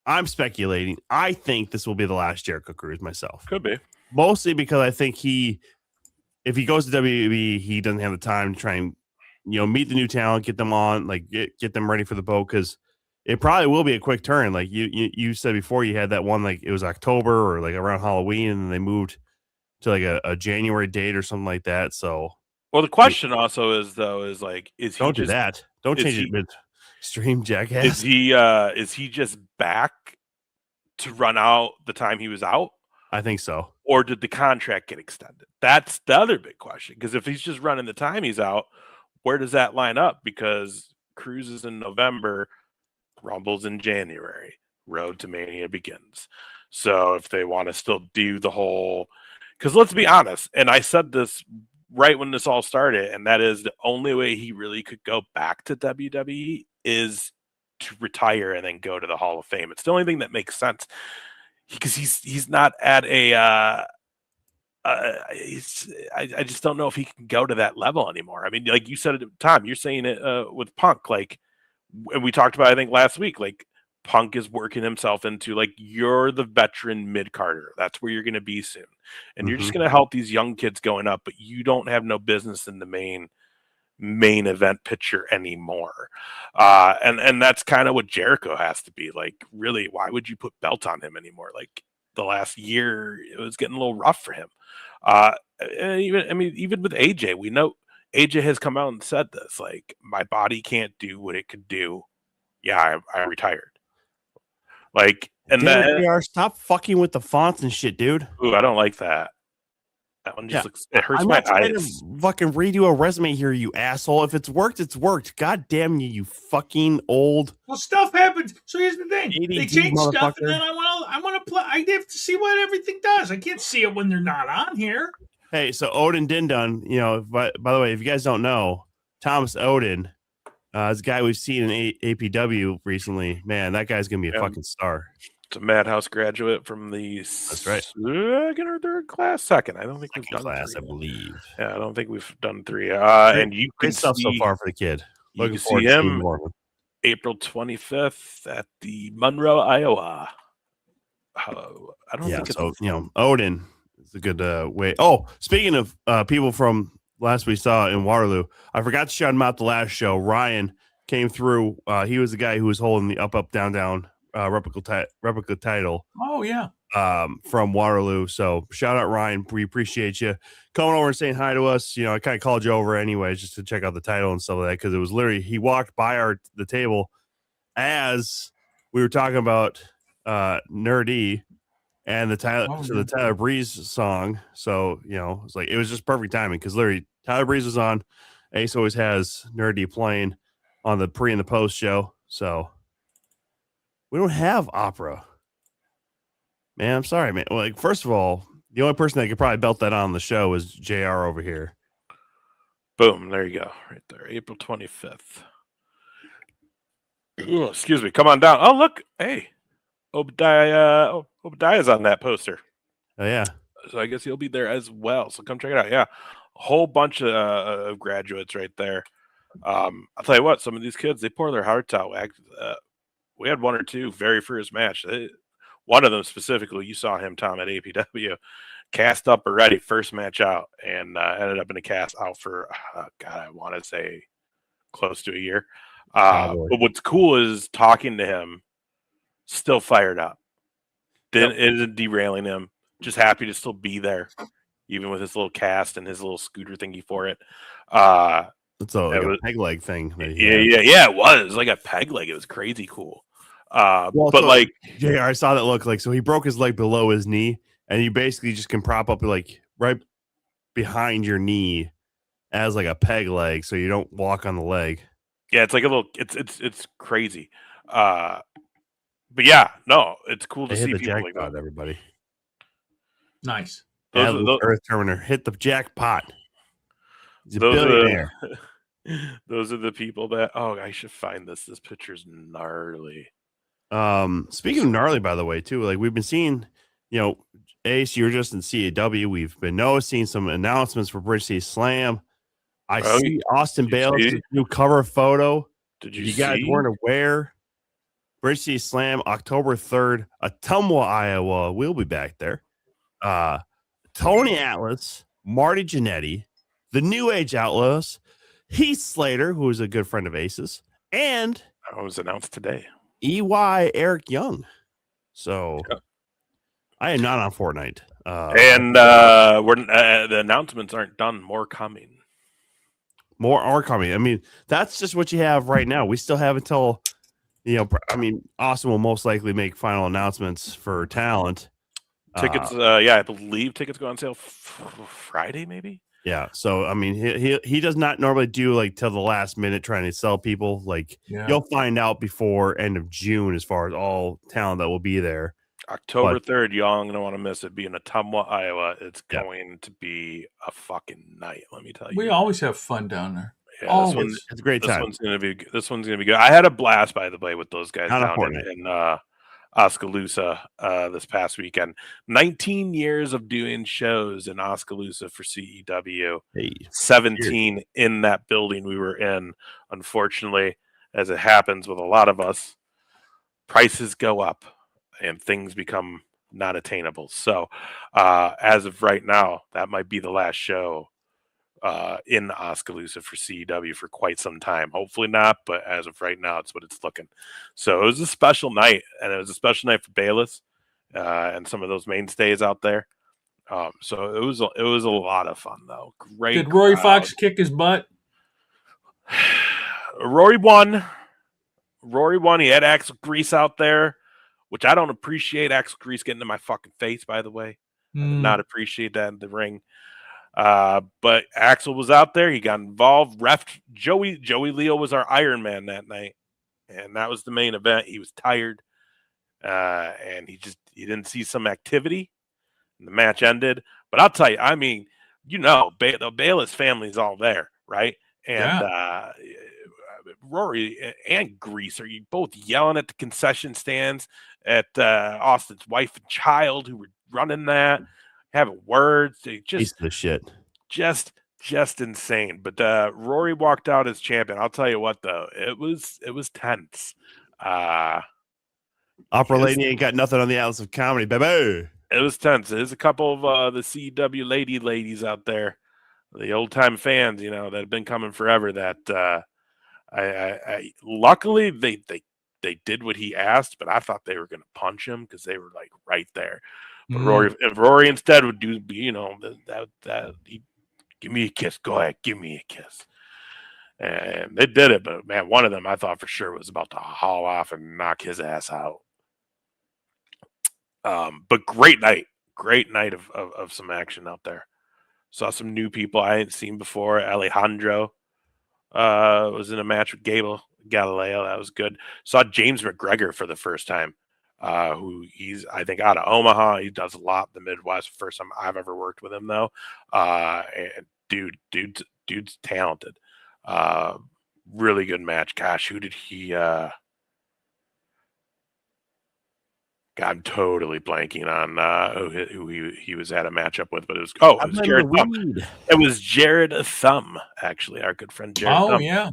I'm speculating, I think this will be the last Jericho Cruise myself. Could be. Mostly because I think if he goes to WWE, he doesn't have the time to try and, meet the new talent, get them on, like get them ready for the boat, because it probably will be a quick turn. Like you said before, you had that one, like it was October or like around Halloween, and then they moved to like a January date or something like that. So, well, the question also is like, is he don't do that? Don't change it midstream, jackass. Is he just back to run out the time he was out? I think so. Or did the contract get extended? That's the other big question. Because if he's just running the time he's out, where does that line up? Because Cruise is in November, Rumble's in January, Road to Mania begins. So if they want to still do the whole, because let's be honest, and I said this right when this all started, and that is the only way he really could go back to WWE is to retire and then go to the Hall of Fame. It's the only thing that makes sense. Because he's not at I just don't know if he can go to that level anymore. I mean, like you said at the time, you're saying it with Punk, like, and we talked about, I think last week, like Punk is working himself into, like, you're the veteran mid-carder. That's where you're going to be soon. And you're just going to help these young kids going up, but you don't have no business in the main event picture anymore. And that's kind of what Jericho has to be. Like, really, why would you put belt on him anymore? Like, the last year, it was getting a little rough for him. Even with AJ, we know AJ has come out and said this, like, my body can't do what it could do. Yeah, I retired. Like, and then stop fucking with the fonts and shit, dude. Ooh, I don't like that. That one just looks. It hurts my eyes. I'm not trying to fucking redo a resume here, you asshole. If it's worked, it's worked. God damn you, you fucking old. Well, stuff happens. So here's the thing: ADD they change stuff, and motherfucker. then I want to play. I have to see what everything does. I can't see it when they're not on here. Hey, so Odin Dindon, you know, by the way, if you guys don't know, Thomas Odin, this guy we've seen in APW recently, man, that guy's gonna be a fucking star. It's a Madhouse graduate from the second or third class. Second, I don't think we've done class, three. I believe. Yeah, I don't think we've done three. And you can Great stuff see, so far for the kid. You Looking can forward see to seeing him more of him. April 25th at the Monroe, Iowa. I don't think it's so, you know, Odin is a good way. Oh, speaking of people from last we saw in Waterloo, I forgot to shout him out the last show. Ryan came through. He was the guy who was holding the up, down, down replica title. Oh yeah. From Waterloo. So shout out Ryan. We appreciate you coming over and saying hi to us. You know, I kind of called you over anyways just to check out the title and stuff like that, because it was literally he walked by the table as we were talking about Nerdy and the Tyler Breeze song. So, you know, it's like it was just perfect timing because literally Tyler Breeze was on. Ace always has Nerdy playing on the pre and the post show. So we don't have opera. Man, I'm sorry, man. Well, like, first of all, the only person that could probably belt that on the show is JR over here. boom. There you go, right there. April 25th. Ooh, excuse me. Come on down. Oh, look. Hey, Obadiah's on that poster. Oh yeah. So I guess he'll be there as well. So come check it out. Yeah, a whole bunch of graduates right there. I'll tell you what. Some of these kids, they pour their hearts out. We had one or two very first match. One of them specifically, you saw him, Tom, at APW, cast up already, first match out, and ended up in a cast out for, God, I want to say close to a year. But what's cool is talking to him, still fired up. Isn't derailing him, just happy to still be there, even with his little cast and his little scooter thingy for it. It's like a peg leg thing. Yeah, it was like a peg leg. It was crazy cool. But so, like JR, I saw that look like, so he broke his leg below his knee, and you basically just can prop up like right behind your knee as like a peg leg, so you don't walk on the leg. Yeah, it's like a little. It's crazy. But yeah, no, it's cool to see people like that. Everybody, nice. Earth Terminator hit the jackpot. He's a billionaire. Those are the people that. Oh, I should find this. This picture's gnarly. Speaking of gnarly, by the way, too, like we've been seeing, you know, Ace, you're just in CAW. We've been seeing some announcements for Bridge City Slam. I see Austin Bale's new cover photo. Did you guys weren't aware? Bridge City Slam, October 3rd, Ottumwa, Iowa. We'll be back there. Tony Atlas, Marty Jannetty, the New Age Outlaws, Heath Slater, who is a good friend of Ace's, and it was announced today. EY Eric Young. So I am not on Fortnite. And the announcements aren't done. More coming. More are coming. I mean, that's just what you have right now. We still have until, you know, I mean, Austin will most likely make final announcements for talent. Tickets, I believe tickets go on sale Friday, maybe. Yeah. So I mean, he does not normally do like till the last minute trying to sell people. Like you'll find out before end of June as far as all talent that will be there. October 3rd, y'all don't want to miss it. Being Ottumwa, Iowa, it's going to be a fucking night. Let me tell you. We always have fun down there. Yeah, it's a great time. This one's gonna be good. I had a blast, by the way, with those guys down in Oskaloosa this past weekend. 19 years of doing shows in Oskaloosa for CEW. 17 in that building we were in. Unfortunately, as it happens with a lot of us, prices go up and things become not attainable. So as of right now, that might be the last show in Oskaloosa for CEW for quite some time. Hopefully not, but as of right now, it's what it's looking. So it was a special night, and it was a special night for Bayless and some of those mainstays out there. So it was a lot of fun, though. Great. Did Rory Fox kick his butt? Rory won. He had Axel Grease out there, which I don't appreciate. Axel Grease getting in my fucking face, by the way. I did not appreciate that in the ring. But Axel was out there. He got involved. Ref Joey Leo was our Iron Man that night, and that was the main event. He was tired, and he didn't see some activity. And the match ended. But I'll tell you, I mean, the Bayless family's all there, right? And Rory and Grease are you both yelling at the concession stands at Austin's wife and child who were running that, having words. They just the shit. Just insane. But Rory walked out as champion. I'll tell you what, though, it was tense. Opera Lady ain't got nothing on the Atlas of Comedy, baby. It was tense. There's a couple of the CW ladies out there, the old time fans, that have been coming forever. That I luckily they did what he asked, but I thought they were going to punch him because they were like right there. But Rory instead would do, that he give me a kiss. Go ahead, give me a kiss. And they did it, but man, one of them I thought for sure was about to haul off and knock his ass out. But great night of some action out there. Saw some new people I hadn't seen before. Alejandro was in a match with Galileo. That was good. Saw James McGregor for the first time. Who he's, I think, out of Omaha. He does a lot in the Midwest. First time I've ever worked with him, though. And dude's talented. Really good match. Gosh, who did he? I'm totally blanking on who he was at a matchup with, but it was Jared Thumb. It was Jared Thumb, actually, our good friend Jared Thumb. Yeah.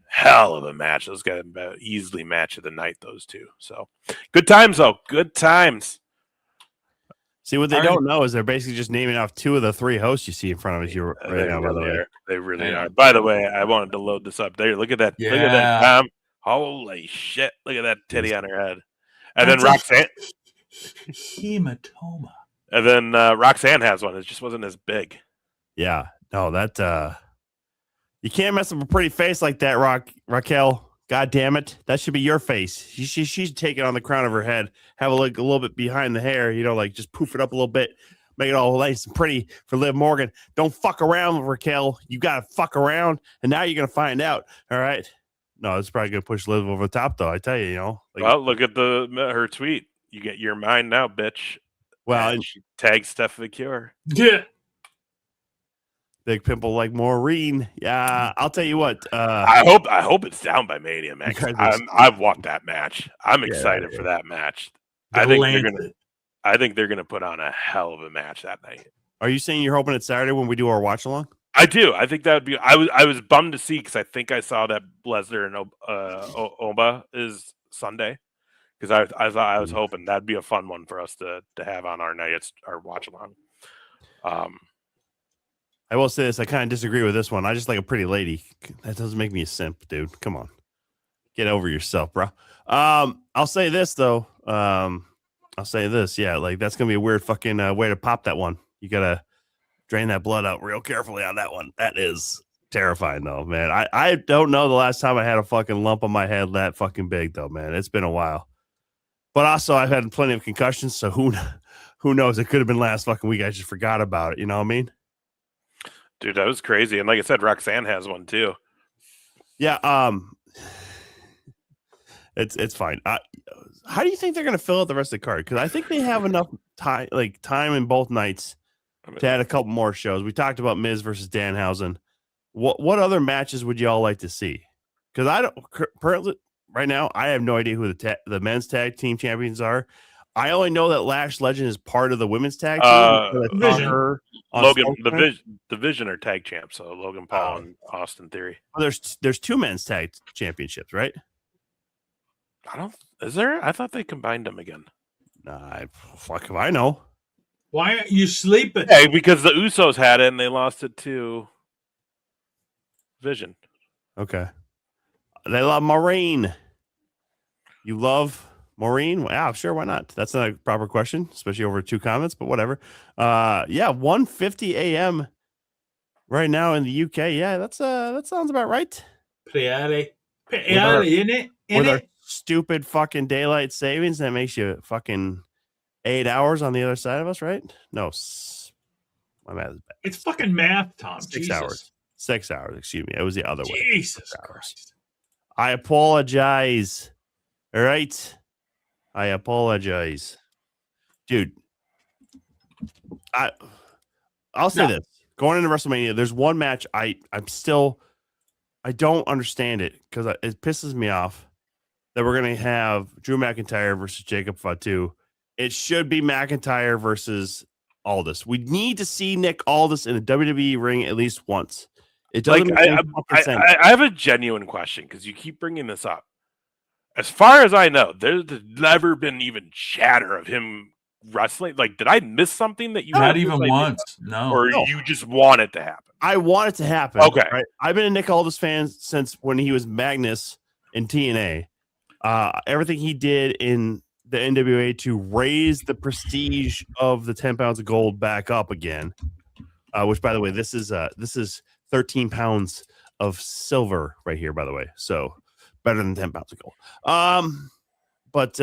Hell of a match. Those guys easily match of the night, those two. So good times, though. Good times. See, what they don't know is they're basically just naming off two of the three hosts you see in front of us right now. They really are. By the way, I wanted to load this up. There, look at that. Yeah. Look at that, Tom. Holy shit. Look at that titty on her head. And then Roxanne. Hematoma. And then Roxanne has one. It just wasn't as big. Yeah. No, that you can't mess up a pretty face like that, Raquel. God damn it. That should be your face. She should take it on the crown of her head, have a look a little bit behind the hair, like just poof it up a little bit, make it all nice and pretty for Liv Morgan. Don't fuck around, Raquel. You got to fuck around, and now you're going to find out. All right. No, it's probably going to push Liv over the top, though. I tell you, well, look at her tweet. You get your mind now, bitch. Well, and she tags Steph Vicure. Yeah. Big pimple like Maureen. Yeah, I'll tell you what. I hope it's down by Mania, man. I've watched that match. I'm excited for that match. I think they're gonna put on a hell of a match that night. Are you saying you're hoping it's Saturday when we do our watch along? I do. I think that would be. I was bummed to see because I think I saw that Lesnar and Oba is Sunday because I was hoping that'd be a fun one for us to have on our night. It's our watch along. I will say this. I kind of disagree with this one. I just like a pretty lady. That doesn't make me a simp, dude. Come on. Get over yourself, bro. I'll say this, though. I'll say this. Yeah, like that's going to be a weird fucking way to pop that one. You got to drain that blood out real carefully on that one. That is terrifying, though, man. I don't know the last time I had a fucking lump on my head that fucking big, though, man. It's been a while. But also, I've had plenty of concussions, so who knows? It could have been last fucking week. I just forgot about it. You know what I mean? Dude, that was crazy. And like I said, Roxanne has one too. Yeah, it's fine. How do you think they're going to fill out the rest of the card? Because I think they have enough time in both nights to add a couple more shows. We talked about Miz versus Danhausen. What other matches would y'all like to see? Because I don't currently right now. I have no idea who the men's tag team champions are. I only know that Lash Legend is part of the women's tag team. The Vision are tag champs. So Logan Paul and Austin Theory. Well, there's two men's tag championships, right? Is there? I thought they combined them again. Nah, fuck if I know. Why aren't you sleeping? Hey, because the Usos had it and they lost it to Vision. Okay. They love Maureen. You love Maureen? Yeah, sure. Why not? That's not a proper question, especially over 2 comments, but whatever. Yeah, 1:50 a.m. right now in the UK. Yeah, that sounds about right. Pretty, isn't it? With our stupid fucking daylight savings, that makes you fucking 8 hours on the other side of us, right? No, my math is bad. It's fucking math, Tom. 6 Jesus. hours. 6 hours, excuse me. It was the other way. Jesus 6 hours. Christ. I apologize. All right. I apologize. Dude, I'll say this. Going into WrestleMania, there's one match I don't understand it because it pisses me off that we're going to have Drew McIntyre versus Jacob Fatu. It should be McIntyre versus Aldis. We need to see Nick Aldis in a WWE ring at least once. It doesn't make any fucking sense. I have a genuine question because you keep bringing this up. As far as I know, there's never been even chatter of him wrestling. Like, did I miss something that you Not had even this idea once? of? No. Or No. you just want it to happen? I want it to happen. Okay. Right? I've been a Nick Aldis fan since when he was Magnus in TNA. Everything he did in the NWA to raise the prestige of the 10 pounds of gold back up again, which, by the way, this is 13 pounds of silver right here, by the way. So better than 10 pounds of gold. But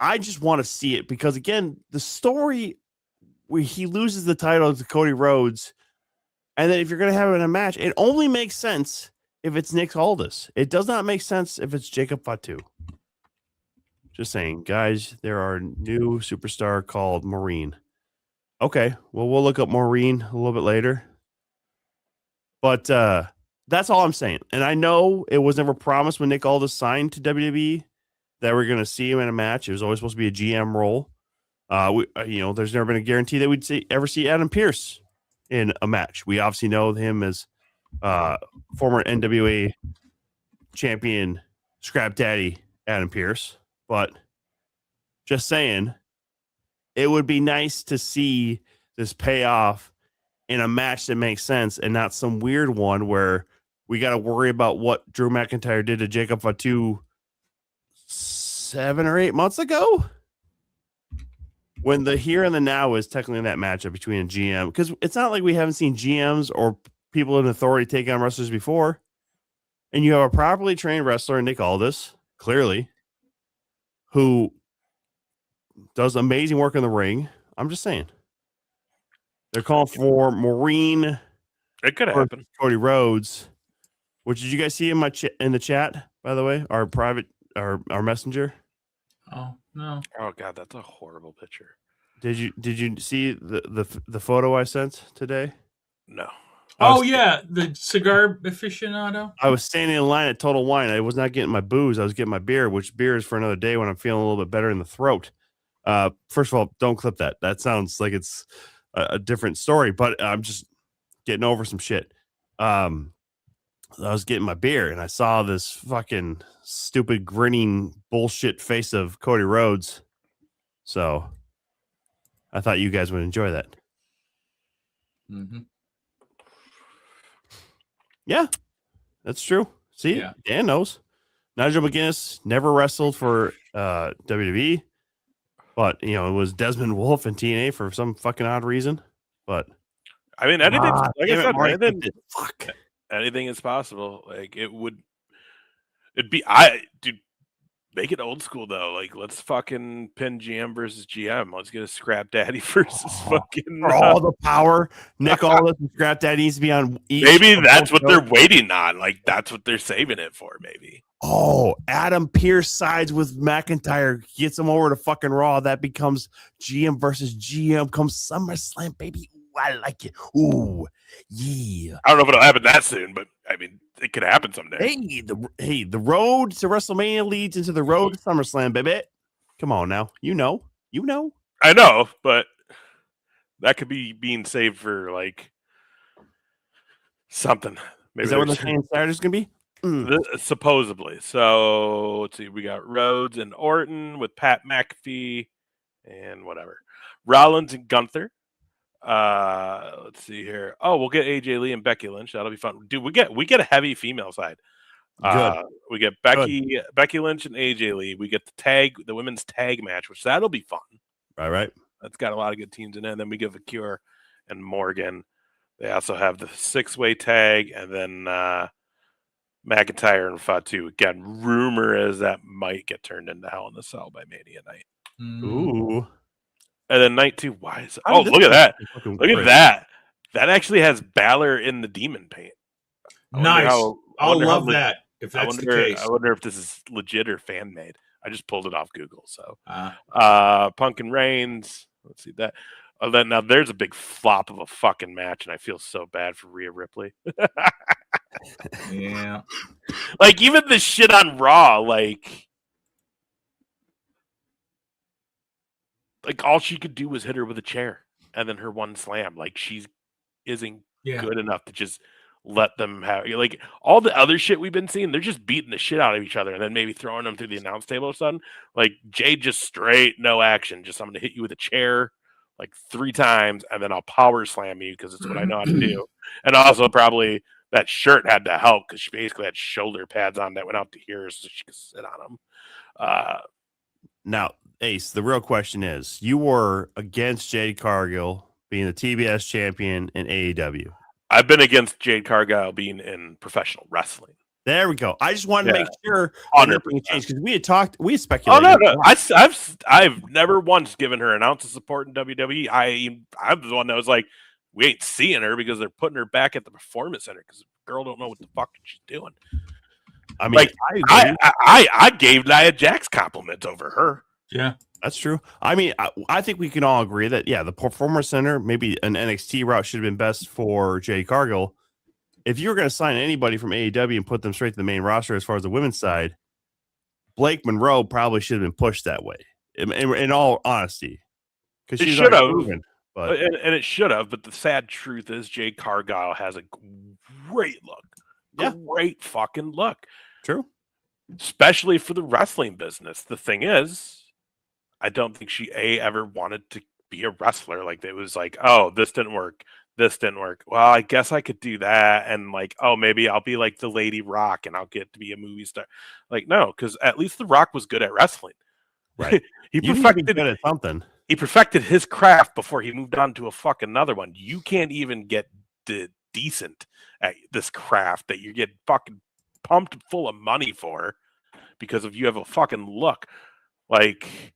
I just want to see it because, again, the story where he loses the title to Cody Rhodes, and then if you're going to have it in a match, it only makes sense if it's Nick Aldis. It does not make sense if it's Jacob Fatu. Just saying, guys, there are new superstar called Maureen. Okay, well, we'll look up Maureen a little bit later. But that's all I'm saying. And I know it was never promised when Nick Aldis signed to WWE that we're going to see him in a match. It was always supposed to be a GM role. There's never been a guarantee that we'd ever see Adam Pearce in a match. We obviously know him as former NWA champion Scrap Daddy Adam Pearce, but just saying, it would be nice to see this payoff in a match that makes sense and not some weird one where we got to worry about what Drew McIntyre did to Jacob Fatu 7 or 8 months ago. When the here and the now is technically that matchup between a GM, because it's not like we haven't seen GMs or people in authority take on wrestlers before. And you have a properly trained wrestler, Nick Aldis, clearly, who does amazing work in the ring. I'm just saying. They're calling for Maureen. It could happen. Cody Rhodes. Which did you guys see in in the chat, by the way? Our messenger? Oh, no. Oh God, that's a horrible picture. Did you see the photo I sent today? No. Oh, yeah. The cigar aficionado. I was standing in line at Total Wine. I was not getting my booze. I was getting my beer, which beer is for another day when I'm feeling a little bit better in the throat. First of all, don't clip that. That sounds like it's a different story, but I'm just getting over some shit. I was getting my beer and I saw this fucking stupid grinning bullshit face of Cody Rhodes. So I thought you guys would enjoy that. Mm-hmm. Yeah, that's true. See, Yeah. Dan knows. Nigel McGuinness never wrestled for WWE, but it was Desmond Wolfe in TNA for some fucking odd reason. But I mean, anything. fuck. Anything is possible. Like dude, make it old school though. Like, let's fucking pin GM versus GM. Let's get a Scrap Daddy versus fucking For all the power, Nick Aldis and Scrap Daddy needs to be on each. Maybe that's what they're waiting on. Like, that's what they're saving it for. Maybe. Oh, Adam Pearce sides with McIntyre, gets him over to fucking Raw. That becomes GM versus GM. Comes SummerSlam, baby. Ooh, I like it. Ooh, yeah. I don't know if it'll happen that soon, but I mean, it could happen someday. The road to WrestleMania leads into the road to SummerSlam, baby. Come on now, you know. I know, but that could be being saved for like something. Maybe Is that what the saying Saturday's gonna be? Supposedly. So let's see. We got Rhodes and Orton with Pat McAfee and whatever. Rollins and Gunther. Let's see here. Oh, we'll get AJ Lee and Becky Lynch. That'll be fun. Dude, we get a heavy female side. Good. We get Becky Lynch and AJ Lee. We get the women's tag match, which that'll be fun. Right. That's got a lot of good teams in it. And then we get Vakure and Morgan. They also have the 6-way tag, and then McIntyre and Fatu. Again, rumor is that might get turned into Hell in a Cell by Mania night. Ooh. And then night 2, why is it? I mean, Oh, this look at is that. fucking Look at great. that. That actually has Balor in the demon paint. Nice. I'll love that if that's the case. I wonder if this is legit or fan made. I just pulled it off Google. So, Uh, Pumpkin Reigns. Let's see that. Then now there's a big flop of a fucking match, and I feel so bad for Rhea Ripley. yeah. Like even the shit on Raw, like all she could do was hit her with a chair, and then her one slam. Like she isn't good enough to just let them have like all the other shit we've been seeing. They're just beating the shit out of each other, and then maybe throwing them through the announce table or something. Like Jade just straight no action. Just I'm gonna hit you with a chair like 3 times, and then I'll power slam you because it's what I know how to do. And also probably that shirt had to help because she basically had shoulder pads on that went out to here so she could sit on them. Now, Ace, the real question is, you were against Jade Cargill being the TBS champion in AEW. I've been against Jade Cargill being in professional wrestling. There we go. I just wanted to make sure 100% changed because we had speculated. Oh no. I've never once given her an ounce of support in WWE. I'm the one that was like, we ain't seeing her because they're putting her back at the Performance Center because the girl don't know what the fuck she's doing. I mean, like I gave Nia Jax compliments over her. Yeah, that's true. I mean, I think we can all agree that the Performance Center, maybe an NXT route should have been best for Jade Cargill. If you were going to sign anybody from AEW and put them straight to the main roster as far as the women's side, Blake Monroe probably should have been pushed that way. In all honesty, because it should have, and it should have. But the sad truth is, Jade Cargill has a great look, great fucking look. True, especially for the wrestling business. The thing is, I don't think she ever wanted to be a wrestler. Like it was like, oh, this didn't work. This didn't work. Well, I guess I could do that. And like, oh, maybe I'll be like the Lady Rock and I'll get to be a movie star. Like, no, because at least The Rock was good at wrestling. Right. He perfected good at something. He perfected his craft before he moved on to a fucking another one. You can't even get decent at this craft that you get fucking pumped full of money for because of you have a fucking look. Like,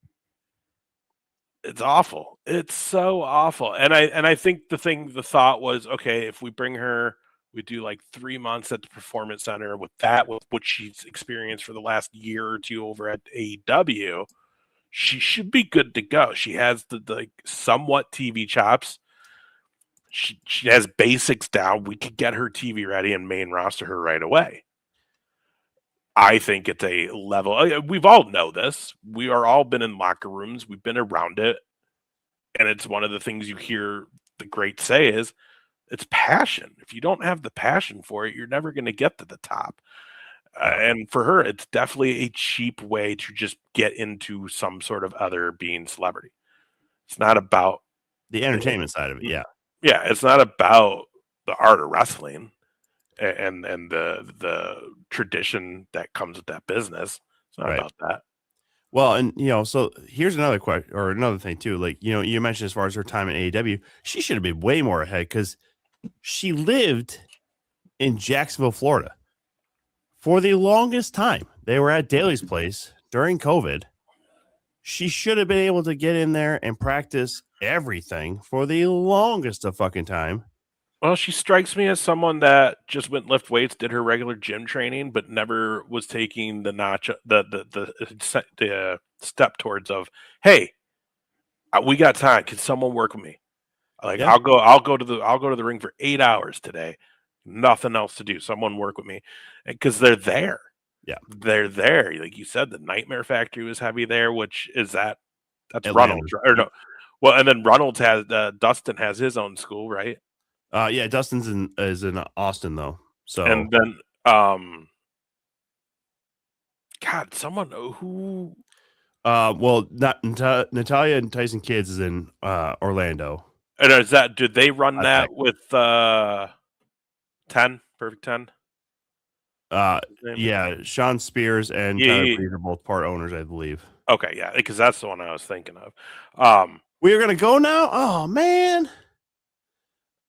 it's awful. It's so awful. And I think the thought was, okay, if we bring her, we do like 3 months at the Performance Center with what she's experienced for the last year or two over at AEW, she should be good to go. She has the somewhat TV chops. She has basics down. We could get her TV ready and main roster her right away. I think it's a level. We've all know this. We are all been in locker rooms. We've been around it. And it's one of the things you hear the greats say is it's passion. If you don't have the passion for it, you're never going to get to the top. And for her, it's definitely a cheap way to just get into some sort of other being celebrity. It's not about the entertainment side of it. Yeah. Yeah. It's not about the art of wrestling and the tradition that comes with that business. It's not about that. Well, and so here's another question or another thing too. Like, you mentioned as far as her time in AEW, she should have been way more ahead because she lived in Jacksonville, Florida for the longest time. They were at Daly's place during COVID. She should have been able to get in there and practice everything for the longest of fucking time. Well, she strikes me as someone that just went lift weights, did her regular gym training, but never was taking the step towards of, hey, we got time. Can someone work with me? Like I'll go to the ring for 8 hours today. Nothing else to do. Someone work with me, because they're there. Yeah, they're there. Like you said, the Nightmare Factory was heavy there, which is that's Reynolds, or no? Well, and then Reynolds has Dustin has his own school, right? Yeah, Dustin's is in Austin though. So and then God, someone who well, not Natalia and Tyson Kids is in Orlando. And did they run that with 10 Perfect 10? Yeah, Sean Spears and Tyler Breeze are both part owners, I believe. Okay, yeah, because that's the one I was thinking of. We're gonna go now. Oh man.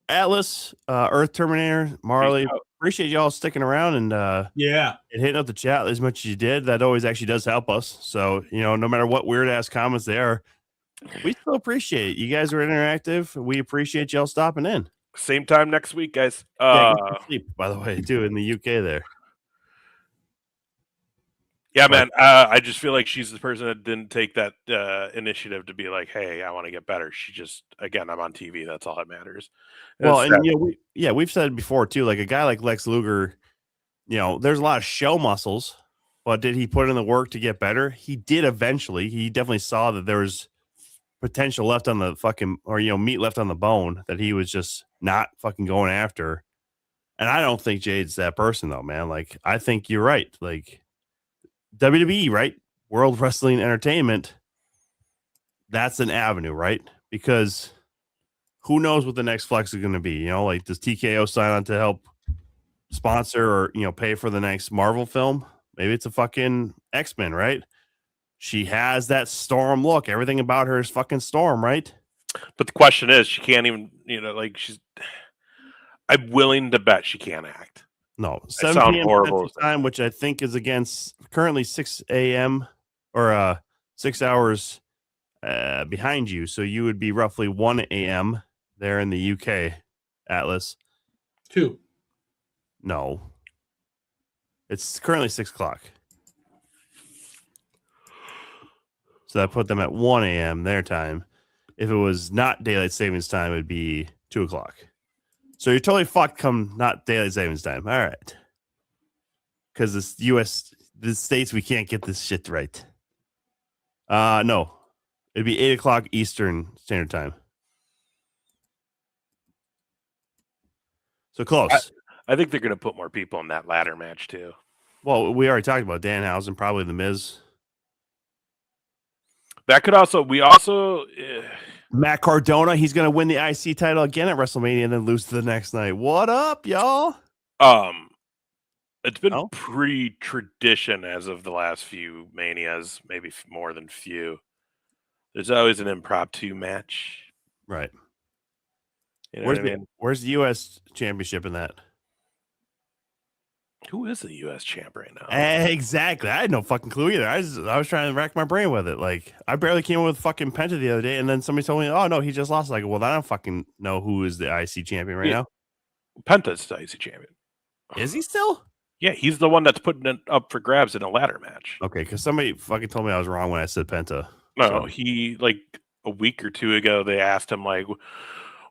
Atlas, Earth Terminator, Marley, appreciate y'all sticking around and Yeah. and hitting up the chat as much as you did. That always actually does help us. So, no matter what weird ass comments they are, we still appreciate it. You guys are interactive. We appreciate y'all stopping in. Same time next week, guys. Yeah, get some sleep, by the way, too, in the UK there. Yeah, But- man. I just feel like she's the person that didn't take that initiative to be like, "Hey, I want to get better." She just, again, I'm on TV. That's all that matters. Well, It's and we've said it before too. Like a guy like Lex Luger, there's a lot of show muscles, but did he put in the work to get better? He did eventually. He definitely saw that there was potential left on the fucking, or meat left on the bone that he was just not fucking going after. And I don't think Jade's that person though, man. Like I think you're right. Like WWE, right? World Wrestling Entertainment. That's an avenue, right? Because who knows what the next flex is going to be? Like does TKO sign on to help sponsor or pay for the next Marvel film? Maybe it's a fucking X-Men, right? She has that Storm look. Everything about her is fucking Storm, right? But the question is, she can't even, like she's. I'm willing to bet she can't act. No, I 7 sound p.m. horrible. Central Time, which I think is against currently 6 a.m. or 6 hours behind you. So you would be roughly 1 a.m. there in the UK, Atlas. 2. No. It's currently 6 o'clock. So that put them at 1 a.m. their time. If it was not daylight savings time, it would be 2 o'clock. So you're totally fucked come not daylight savings time. All right. Because the States, we can't get this shit right. No. It'd be 8 o'clock Eastern Standard Time. So close. I think they're going to put more people in that ladder match too. Well, we already talked about Danhausen, probably The Miz. That could also, Matt Cardona, he's going to win the IC title again at WrestleMania and then lose to the next night. What up, y'all? It's been pretty tradition as of the last few Manias, maybe more than few. There's always an impromptu match. Right. You know what I mean? Where's the U.S. championship in that? Who is the U.S. champ right now? Exactly. I had no fucking clue either. I was trying to rack my brain with it. Like, I barely came up with fucking Penta the other day, and then somebody told me, oh, no, he just lost. Like, well, I don't fucking know who is the IC champion right now. Penta's the IC champion. Is he still? Yeah, he's the one that's putting it up for grabs in a ladder match. Okay, because somebody fucking told me I was wrong when I said Penta. No, So. he, like, a week or two ago, they asked him, like,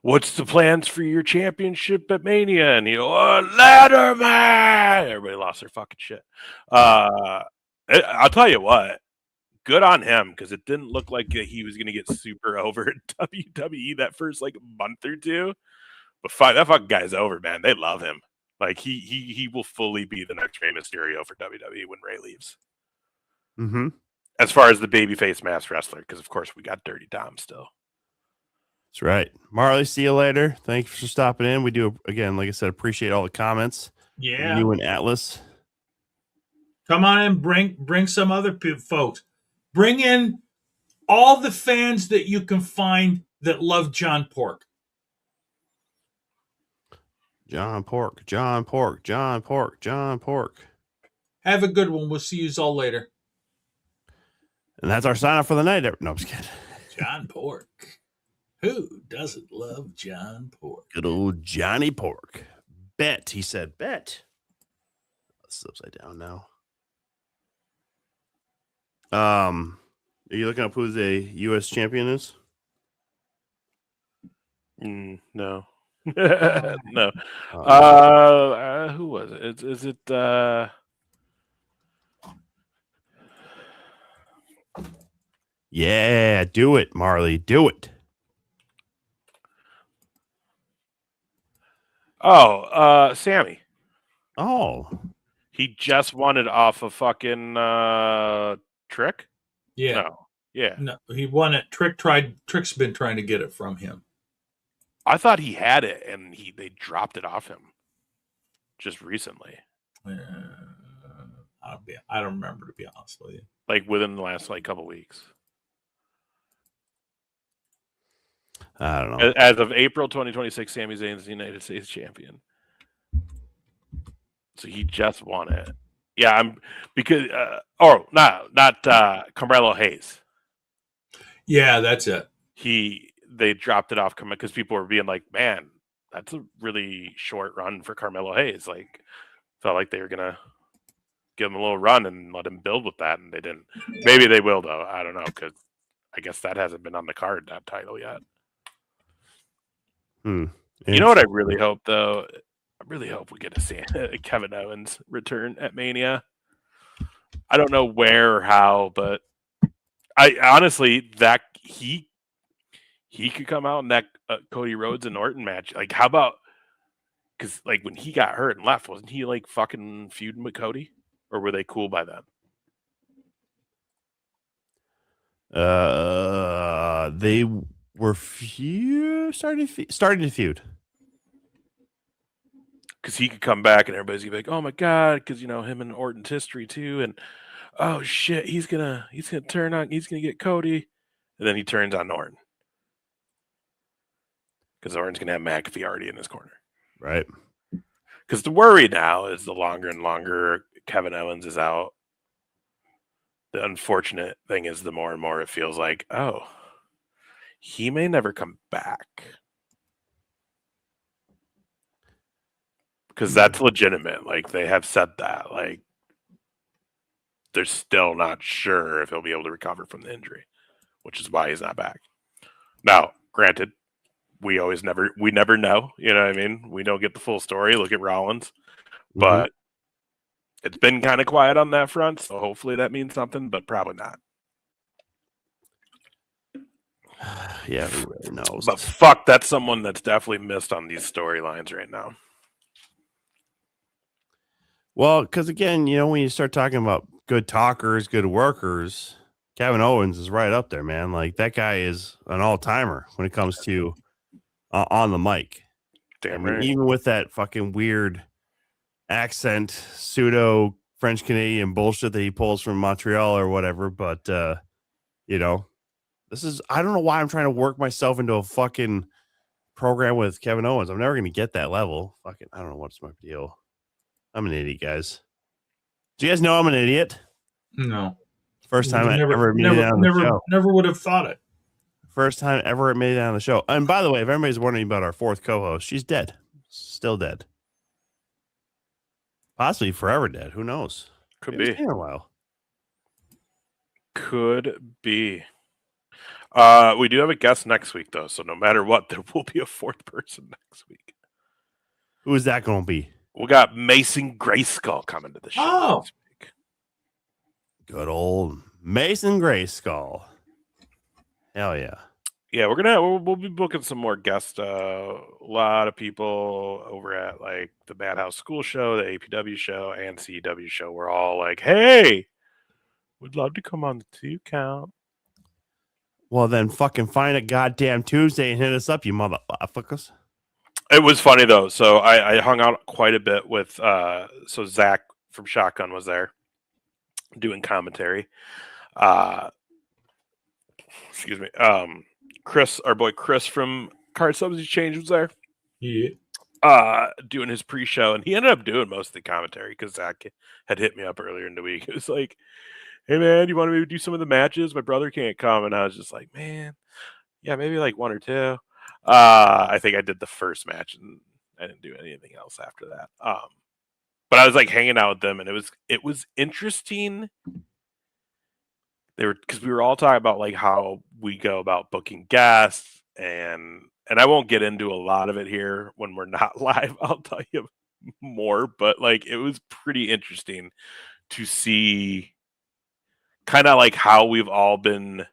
what's the plans for your championship at Mania? And he ladder match. Everybody lost their fucking shit. I'll tell you what, good on him, because it didn't look like he was going to get super over at WWE that first month or two. But that fucking guy's over, man. They love him. Like he will fully be the next Rey Mysterio for WWE when Rey leaves. Mm-hmm. As far as the babyface masked wrestler, because of course we got Dirty Dom still. That's right. Marley, see you later. Thanks for stopping in. We do, again, like I said, appreciate all the comments. Yeah. You and Atlas. Come on and bring some other folks. Bring in all the fans that you can find that love John Pork. John Pork. Have a good one. We'll see you all later. And that's our sign off for the night. No, I'm just kidding. John Pork. Who doesn't love John Pork? Good old Johnny Pork. Bet. He said bet. This is upside down now. Are you looking up who the U.S. champion is? No. No. Who was it? Is it Yeah, do it, Marley. Do it. Sammy. Oh. He just won it off of fucking Trick? Yeah. No. Yeah. No, he won it. Trick's been trying to get it from him. I thought he had it and they dropped it off him just recently. I don't remember, to be honest with you. Like within the last couple weeks. I don't know. As of April 2026, Sami Zayn is the United States champion. So he just won it. Yeah, I'm because not Carmelo Hayes. Yeah, that's it. They dropped it off because people were being like, man, that's a really short run for Carmelo Hayes. Like, felt like they were gonna give him a little run and let him build with that, and they didn't. Maybe they will though. I don't know, because I guess that hasn't been on the card, that title yet. You know what I really hope though? I really hope we get to see Kevin Owens return at Mania. I don't know where or how, but I honestly that he could come out in that Cody Rhodes and Orton match. Like, how about, because like when he got hurt and left, wasn't he like fucking feuding with Cody, or were they cool by then? They were starting to feud. Because he could come back and everybody's gonna be like, "Oh my god!" Because him and Orton's history too, and oh shit, he's gonna turn on, he's gonna get Cody, and then he turns on Orton because Orton's gonna have McAfee already in his corner, right? Because the worry now is the longer and longer Kevin Owens is out, the unfortunate thing is the more and more it feels like, oh, he may never come back. Because that's legitimate. Like, they have said that. Like, they're still not sure if he'll be able to recover from the injury, which is why he's not back. Now, granted, we never know. You know what I mean? We don't get the full story. Look at Rollins. But it's been kind of quiet on that front, so hopefully that means something, but probably not. Yeah, who really knows? But fuck, that's someone that's definitely missed on these storylines right now. Well, because again, when you start talking about good talkers, good workers, Kevin Owens is right up there, man. Like, that guy is an all-timer when it comes to on the mic. Damn right. Even with that fucking weird accent, pseudo French Canadian bullshit that he pulls from Montreal or whatever, but this is, I don't know why I'm trying to work myself into a fucking program with Kevin Owens. I'm never going to get that level. Fucking, I don't know what's my deal. I'm an idiot, guys. Do you guys know I'm an idiot? No. First time I ever admitted it on the show. Never would have thought it. First time ever admitted it on the show. And by the way, if everybody's wondering about our fourth co-host, she's dead. Still dead. Possibly forever dead. Who knows? Could be. In a while. Could be. We do have a guest next week, though, so no matter what, there will be a fourth person next week. Who is that going to be? We got Mason Grayskull coming to the show next week. Good old Mason Grayskull. Hell yeah. Yeah, we'll be booking some more guests. A lot of people over at like the Bad House School show, the APW show, and CEW show. We're all like, hey, we'd love to come on the 2 count. Well, then fucking find a goddamn Tuesday and hit us up, you motherfuckers. It was funny, though. So I hung out quite a bit with, so Zach from Shotgun was there doing commentary. Excuse me. Chris, our boy Chris from Card Subs Exchange was there. Yeah. Doing his pre-show, and he ended up doing most of the commentary because Zach had hit me up earlier in the week. It was like, hey man, you want me to do some of the matches? My brother can't come. And I was just like, man, yeah, maybe like 1 or 2. I think I did the first match and I didn't do anything else after that. But I was like hanging out with them, and it was interesting. Because we were all talking about like how we go about booking guests, and I won't get into a lot of it here when we're not live. I'll tell you more, but like it was pretty interesting to see kind of like how we've all been,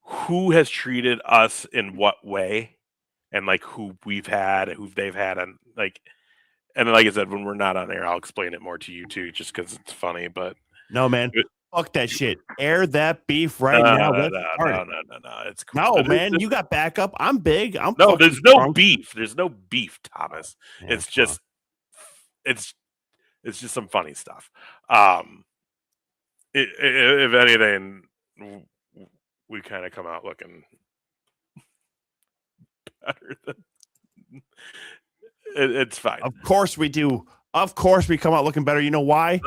who has treated us in what way, and like who they've had, and like I said, when we're not on air, I'll explain it more to you too, just because it's funny. But no, man, fuck that shit. Air that beef right now. No. It's cool. No, man, you got backup. I'm big. There's no beef. There's no beef, Thomas. Yeah, it's just some funny stuff. If anything, we kind of come out looking better than it's fine. Of course we do. Of course, we come out looking better. You know why?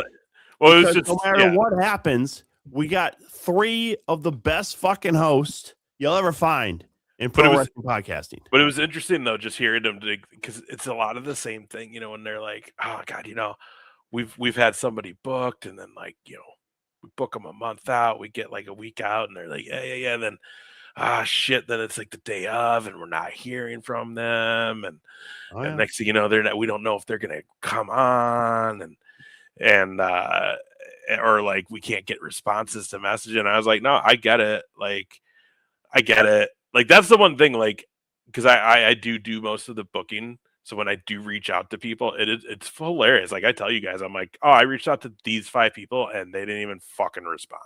Well, it was Because just no matter what happens, we got 3 of the best fucking hosts you'll ever find in pro wrestling podcasting. But it was interesting though, just hearing them because it's a lot of the same thing, you know, when they're like, "Oh God, you know, we've had somebody booked, and then like, you know, we book them a month out, we get like a week out, and they're like, yeah, and then shit, then it's like the day of, and we're not hearing from them, and next thing you know, we don't know if they're gonna come on, and or like we can't get responses to messaging." And I was like, no, I get it, like I get it. Like that's the one thing, like, because I do most of the booking. So when I do reach out to people, it's hilarious. Like I tell you guys, I'm like, oh, I reached out to these 5 people and they didn't even fucking respond.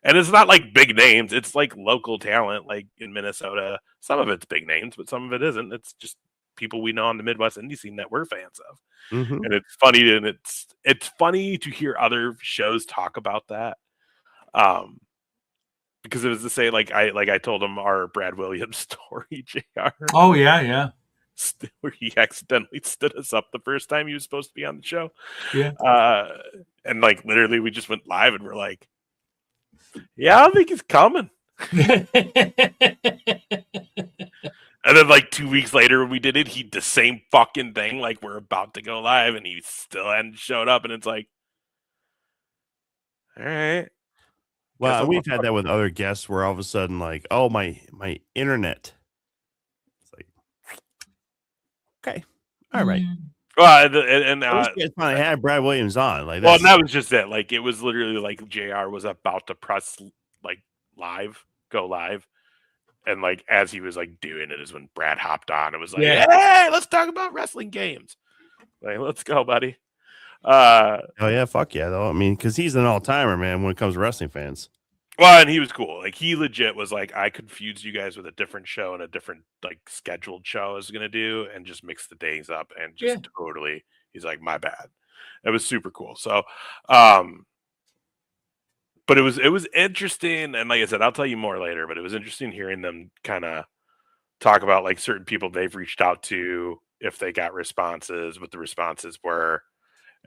And it's not like big names. It's like local talent, like in Minnesota. Some of it's big names, but some of it isn't. It's just people we know on the Midwest indie scene that we're fans of. Mm-hmm. And it's funny, and it's funny to hear other shows talk about that. Because it was to say, like I told him our Brad Williams story, JR. Oh yeah. Where he accidentally stood us up the first time he was supposed to be on the show. Yeah. And like literally we just went live and we're like, yeah, I think he's coming. And then like 2 weeks later when we did it, he did the same fucking thing. Like we're about to go live and he still hadn't showed up. And it's like, all right. Well, we've had that with other guests where all of a sudden, like, oh, my internet. It's like, okay, all right. Well, and you finally had Brad Williams on. Like, well, and that was just it. Like, it was literally like JR was about to press like go live, and like as he was like doing it is when Brad hopped on. It was like, hey, let's talk about wrestling games. Like, let's go, buddy. Oh yeah, fuck yeah, though. I mean, because he's an all-timer, man, when it comes to wrestling fans. Well, and he was cool. Like he legit was like, I confused you guys with a different show and a different like scheduled show I was gonna do, and just mix the days up and just totally. He's like, my bad. It was super cool. So, but it was interesting, and like I said, I'll tell you more later. But it was interesting hearing them kind of talk about like certain people they've reached out to, if they got responses, what the responses were.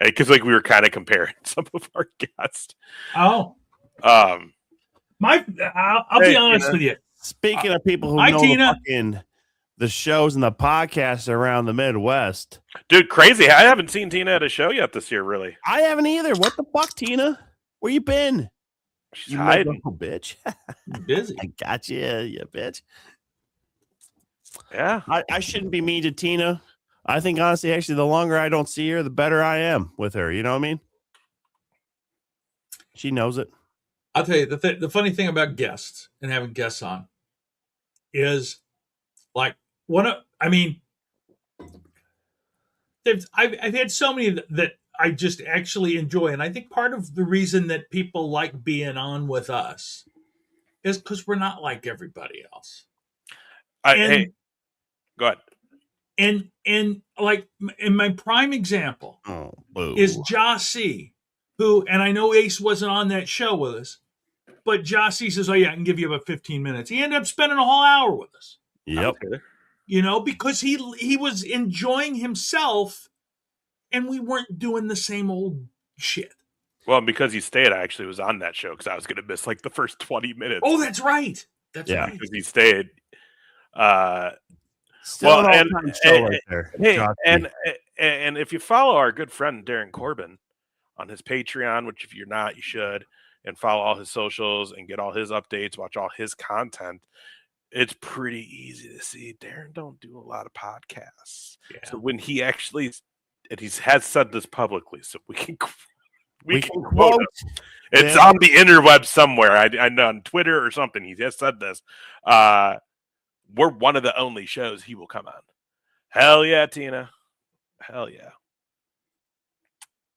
Because like we were kind of comparing some of our guests. Oh, I'll be honest with you. Speaking of people who know the shows and the podcasts around the Midwest, dude, crazy! I haven't seen Tina at a show yet this year. Really, I haven't either. What the fuck, Tina? Where you been? She's hiding, bitch. Busy. I got you bitch. Yeah, I shouldn't be mean to Tina. I think honestly, actually, the longer I don't see her, the better I am with her. You know what I mean? She knows it. I'll tell you the funny thing about guests and having guests on is like I've had so many that I just actually enjoy, and I think part of the reason that people like being on with us is because we're not like everybody else. Hey, go ahead. And like in my prime example is Jossie, who, and I know Ace wasn't on that show with us, but Jossie says, oh yeah, I can give you about 15 minutes. He ended up spending a whole hour with us. Yep. You know, because he was enjoying himself and we weren't doing the same old shit. Well, because he stayed, I actually was on that show because I was going to miss like the first 20 minutes. Oh, that's right. That's right. Because he stayed. Still an all-time show right there. Hey, and if you follow our good friend Darren Corbin on his Patreon, which if you're not, you should, and follow all his socials and get all his updates, watch all his content, it's pretty easy to see Darren don't do a lot of podcasts. Yeah. So when he actually, and he has said this publicly, so we can quote him. It's on the interweb somewhere. I know on Twitter or something. He has said this. We're one of the only shows he will come on. Hell yeah, Tina. Hell yeah.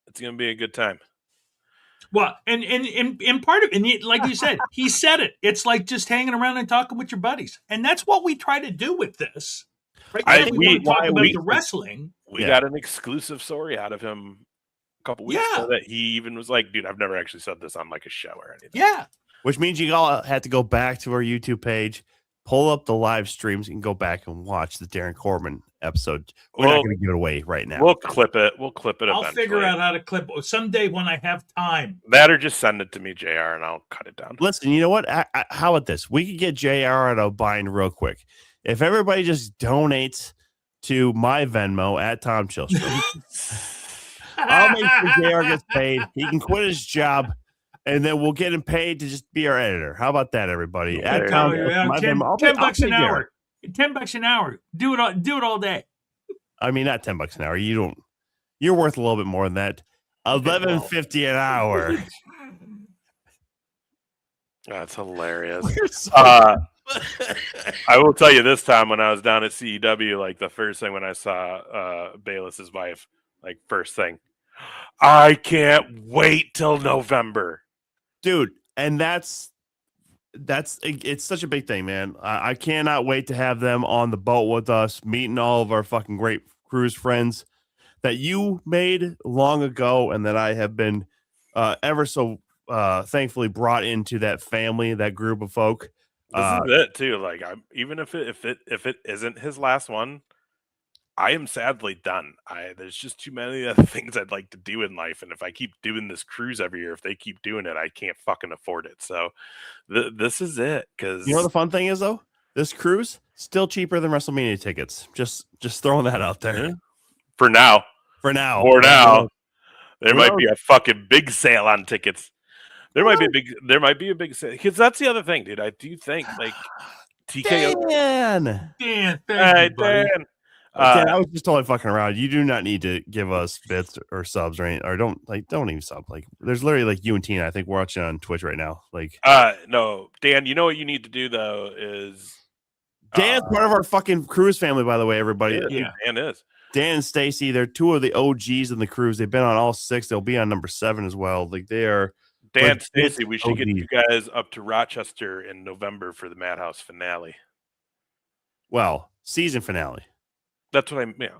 It's going to be a good time. Well, and part of it, like you said, he said it. It's like just hanging around and talking with your buddies. And that's what we try to do with this. Right? We want to talk about the wrestling. We got an exclusive story out of him a couple weeks ago that he even was like, dude, I've never actually said this on like a show or anything. Yeah. Which means you all have to go back to our YouTube page, pull up the live streams, and go back and watch the Darren Corbin episode. We're not going to give it away right now. We'll clip it. I'll eventually. Figure out how to clip someday when I have time. That or just send it to me, JR, and I'll cut it down. Listen, you know what? How about this? We could get JR out of a bind real quick. If everybody just donates to my Venmo at Tom Chilstrom, I'll make sure JR gets paid. He can quit his job, and then we'll get him paid to just be our editor. How about that, everybody? At Tom, $10 an hour. $10 an hour. Do it all day. I mean, not $10 an hour. You're worth a little bit more than that. $11.50 an hour. That's hilarious. I will tell you this time when I was down at CEW, like the first thing when I saw Bayless's wife, like first thing, I can't wait till November, dude. And it's such a big thing, man. I cannot wait to have them on the boat with us, meeting all of our fucking great cruise friends that you made long ago, and that I have been ever so thankfully brought into that family, that group of folk. This is it too. Like, even if it isn't his last one, I am sadly done. There's just too many other things I'd like to do in life, and if I keep doing this cruise every year, if they keep doing it, I can't fucking afford it. So this is it. Because you know what the fun thing is, though, this cruise still cheaper than WrestleMania tickets. Just throwing that out there. Yeah. For now, there might be a fucking big sale on tickets. There might be a big sale, because that's the other thing, dude. I do think like TKO. Dan, thank hey, you, buddy. Dan, I was just totally fucking around. You do not need to give us bits or subs or anything, or don't even sub. Like, there's literally like you and Tina. I think we're watching on Twitch right now. Like, no, Dan. You know what you need to do though is Dan's part of our fucking cruise family, by the way, everybody. Yeah, Dan is. Dan and Stacy, they're two of the OGs in the cruise. They've been on all 6. They'll be on number 7 as well. Like, they are. Dan, Stacy, we should get you guys up to Rochester in November for the Madhouse finale. Well, season finale. That's what I mean.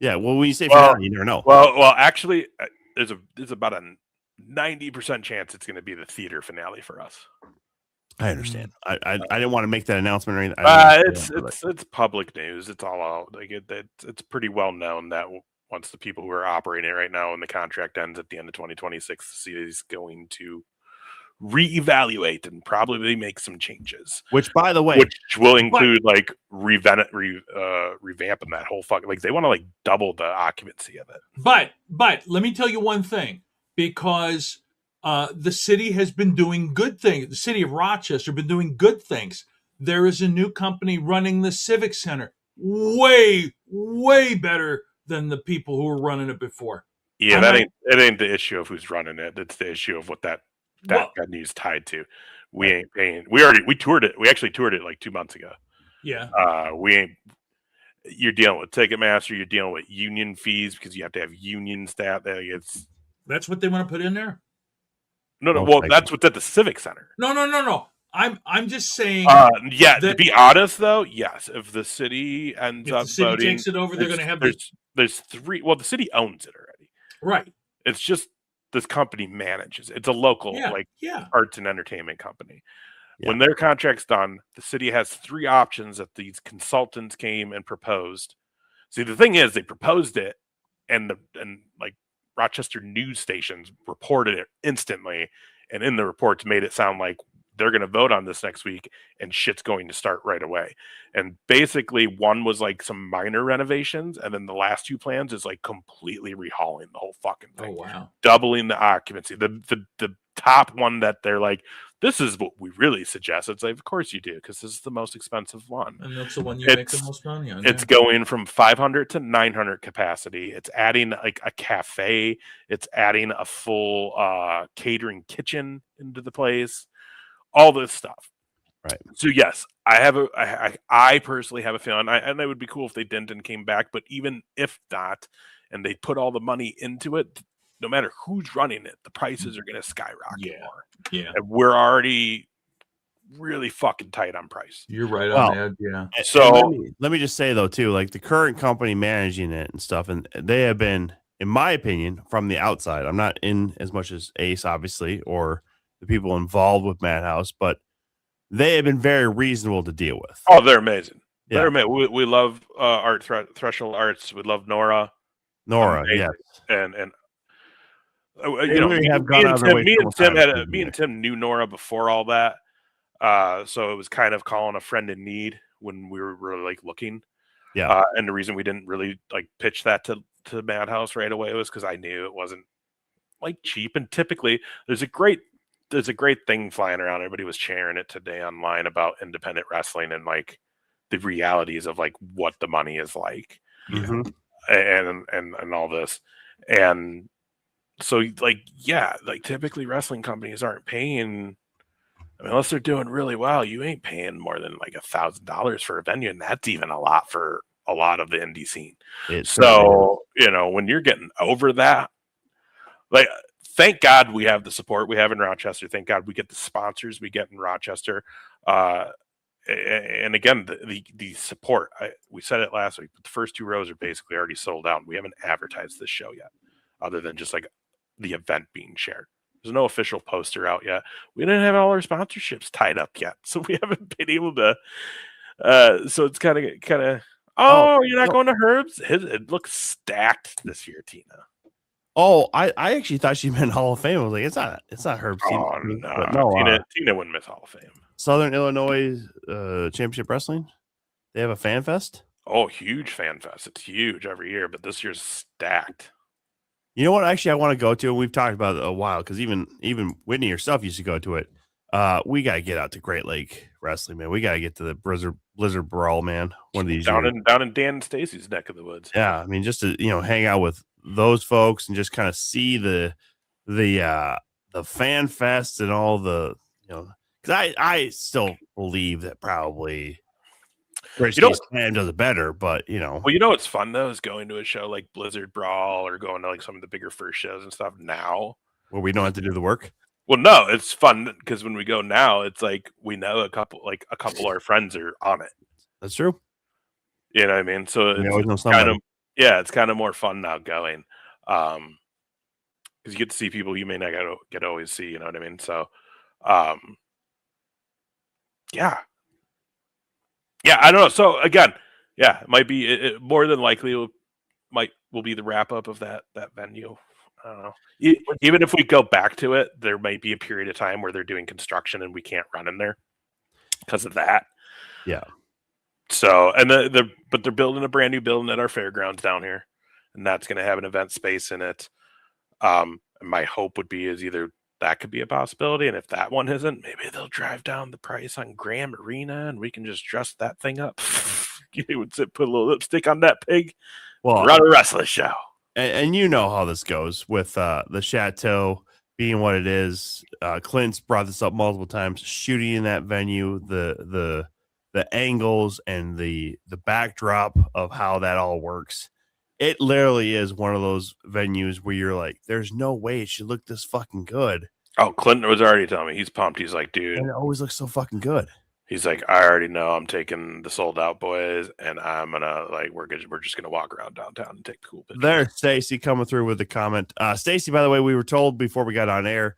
Yeah. Well, when you say finale, you never know. Well, actually, there's about a 90% chance it's going to be the theater finale for us. I understand. I didn't want to make that announcement or anything. It's public news. It's all out. Like it's pretty well known that once the people who are operating it right now and the contract ends at the end of 2026, the city is going to reevaluate and probably make some changes. Which, by the way, will include like revamping that whole fucking, like, they want to like double the occupancy of it. But let me tell you one thing, because the city has been doing good things. The city of Rochester been doing good things. There is a new company running the Civic Center, way better than the people who were running it before. Yeah, it ain't the issue of who's running it. It's the issue of what that venue's tied to. We ain't paying. We toured it. We actually toured it like 2 months ago. Yeah. You're dealing with Ticketmaster. You're dealing with union fees because you have to have union staff. That's what they want to put in there. No. Well, that's what's at the Civic Center. No. I'm just saying. To be honest, though, yes. If the city ends up voting, takes it over, they're going to have. There's 3. Well, the city owns it already. Right. It's just this company manages. It's a local arts and entertainment company. Yeah. When their contract's done, the city has 3 options that these consultants came and proposed. See, the thing is, they proposed it, and like Rochester news stations reported it instantly, and in the reports made it sound like they're going to vote on this next week and shit's going to start right away. And basically one was like some minor renovations, and then the last 2 plans is like completely rehauling the whole fucking thing. Oh, wow. Doubling the occupancy. The top one that they're like, this is what we really suggest. It's like, of course you do, because this is the most expensive one. And that's the one you make the most money on. It's going from 500 to 900 capacity. It's adding like a cafe. It's adding a full catering kitchen into the place. All this stuff. Right. So yes, I personally have a feeling, and it would be cool if they didn't and came back, but even if not, and they put all the money into it, no matter who's running it, the prices are going to skyrocket more. Yeah. And we're already really fucking tight on price. You're right on that. Yeah. So let me just say though, too, like the current company managing it and stuff, and they have been, in my opinion, from the outside, I'm not in as much as Ace, obviously, or the people involved with Madhouse, but they have been very reasonable to deal with. Oh, they're amazing. Yeah. admit, we love Threshold Arts. We love Nora. Nora, Amazing. yes. And They you know, really have me gone and out of their way several times to do Me and it. Tim knew Nora before all that. So it was kind of calling a friend in need when we were really like looking. Yeah. And the reason we didn't really like pitch that to Madhouse right away was because I knew it wasn't like cheap. And typically there's a great thing flying around. Everybody was sharing it today online about independent wrestling and like the realities of like what the money is like. Mhm. And all this. And so like, yeah, like typically wrestling companies aren't paying, I mean, unless they're doing really well, you ain't paying more than like $1,000 for a venue. And that's even a lot for a lot of the indie scene. So, you know, when you're getting over that, like, thank God we have the support we have in Rochester. Thank God we get the sponsors we get in Rochester. And again, the support. We said it last week, but the first 2 rows are basically already sold out. We haven't advertised this show yet, other than just like the event being shared. There's no official poster out yet. We didn't have all our sponsorships tied up yet, so we haven't been able to. So it's kind of. Oh, you're not going to Herb's? It looks stacked this year, Tina. Oh, I actually thought she meant Hall of Fame. I was like, it's not Herb's team. Oh But no, Tina wouldn't miss Hall of Fame. Southern Illinois Championship Wrestling. They have a fan fest. Oh, huge fan fest! It's huge every year, but this year's stacked. You know what? Actually, I want to go to, and we've talked about it a while because even Whitney herself used to go to it. We got to get out to Great Lake Wrestling, man. We got to get to the Blizzard Brawl, man. One of these down years. in Dan and Stacy's neck of the woods. Yeah, I mean, just to hang out with those folks and just kind of see the fan fest and all the because I still believe that probably Sam does it better, but Well, you know what's fun though is going to a show like Blizzard Brawl or going to like some of the bigger first shows and stuff now. Where we don't have to do the work. Well, no, it's fun because when we go now, it's like we know a couple of our friends are on it. That's true. You know what I mean? So it's kind of more fun now going, because you get to see people you may not get to always see. You know what I mean? So, yeah, I don't know. So again, yeah, it might be it more than likely will be the wrap up of that venue. I don't know. Even if we go back to it, there might be a period of time where they're doing construction and we can't run in there because of that. Yeah. So, and but they're building a brand new building at our fairgrounds down here, and that's going to have an event space in it. And my hope would be is either that could be a possibility, and if that one isn't, maybe they'll drive down the price on Graham Arena, and we can just dress that thing up. You would put a little lipstick on that pig. Well, run a wrestling show. And you know how this goes with the Chateau being what it is. Clint's brought this up multiple times. Shooting in that venue, the angles and the backdrop of how that all works. It literally is one of those venues where you're like, there's no way it should look this fucking good. Oh, Clinton was already telling me he's pumped. He's like, dude, and it always looks so fucking good. He's like, I already know I'm taking the Sold Out Boys, and I'm gonna we're just gonna walk around downtown and take cool pictures. There's Stacy coming through with the comment. Stacy, by the way, we were told before we got on air,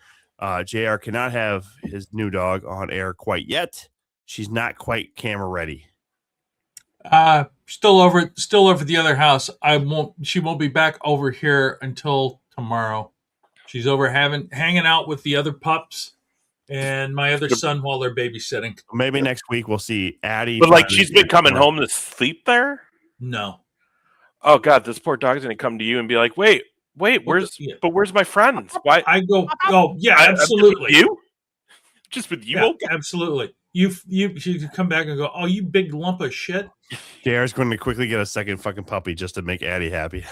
JR cannot have his new dog on air quite yet. She's not quite camera ready. Still over at the other house. She won't be back over here until tomorrow. She's over hanging out with the other pups and my other son while they're babysitting. Maybe next week we'll see Addie. But like she's been coming home to sleep there? No. Oh God, this poor dog's gonna come to you and be like, wait, where's my friends? Why I go, oh yeah, absolutely. Just with you? Yeah, okay. Absolutely. She could come back and go, oh, you big lump of shit. JR's going to quickly get a second fucking puppy just to make Addie happy.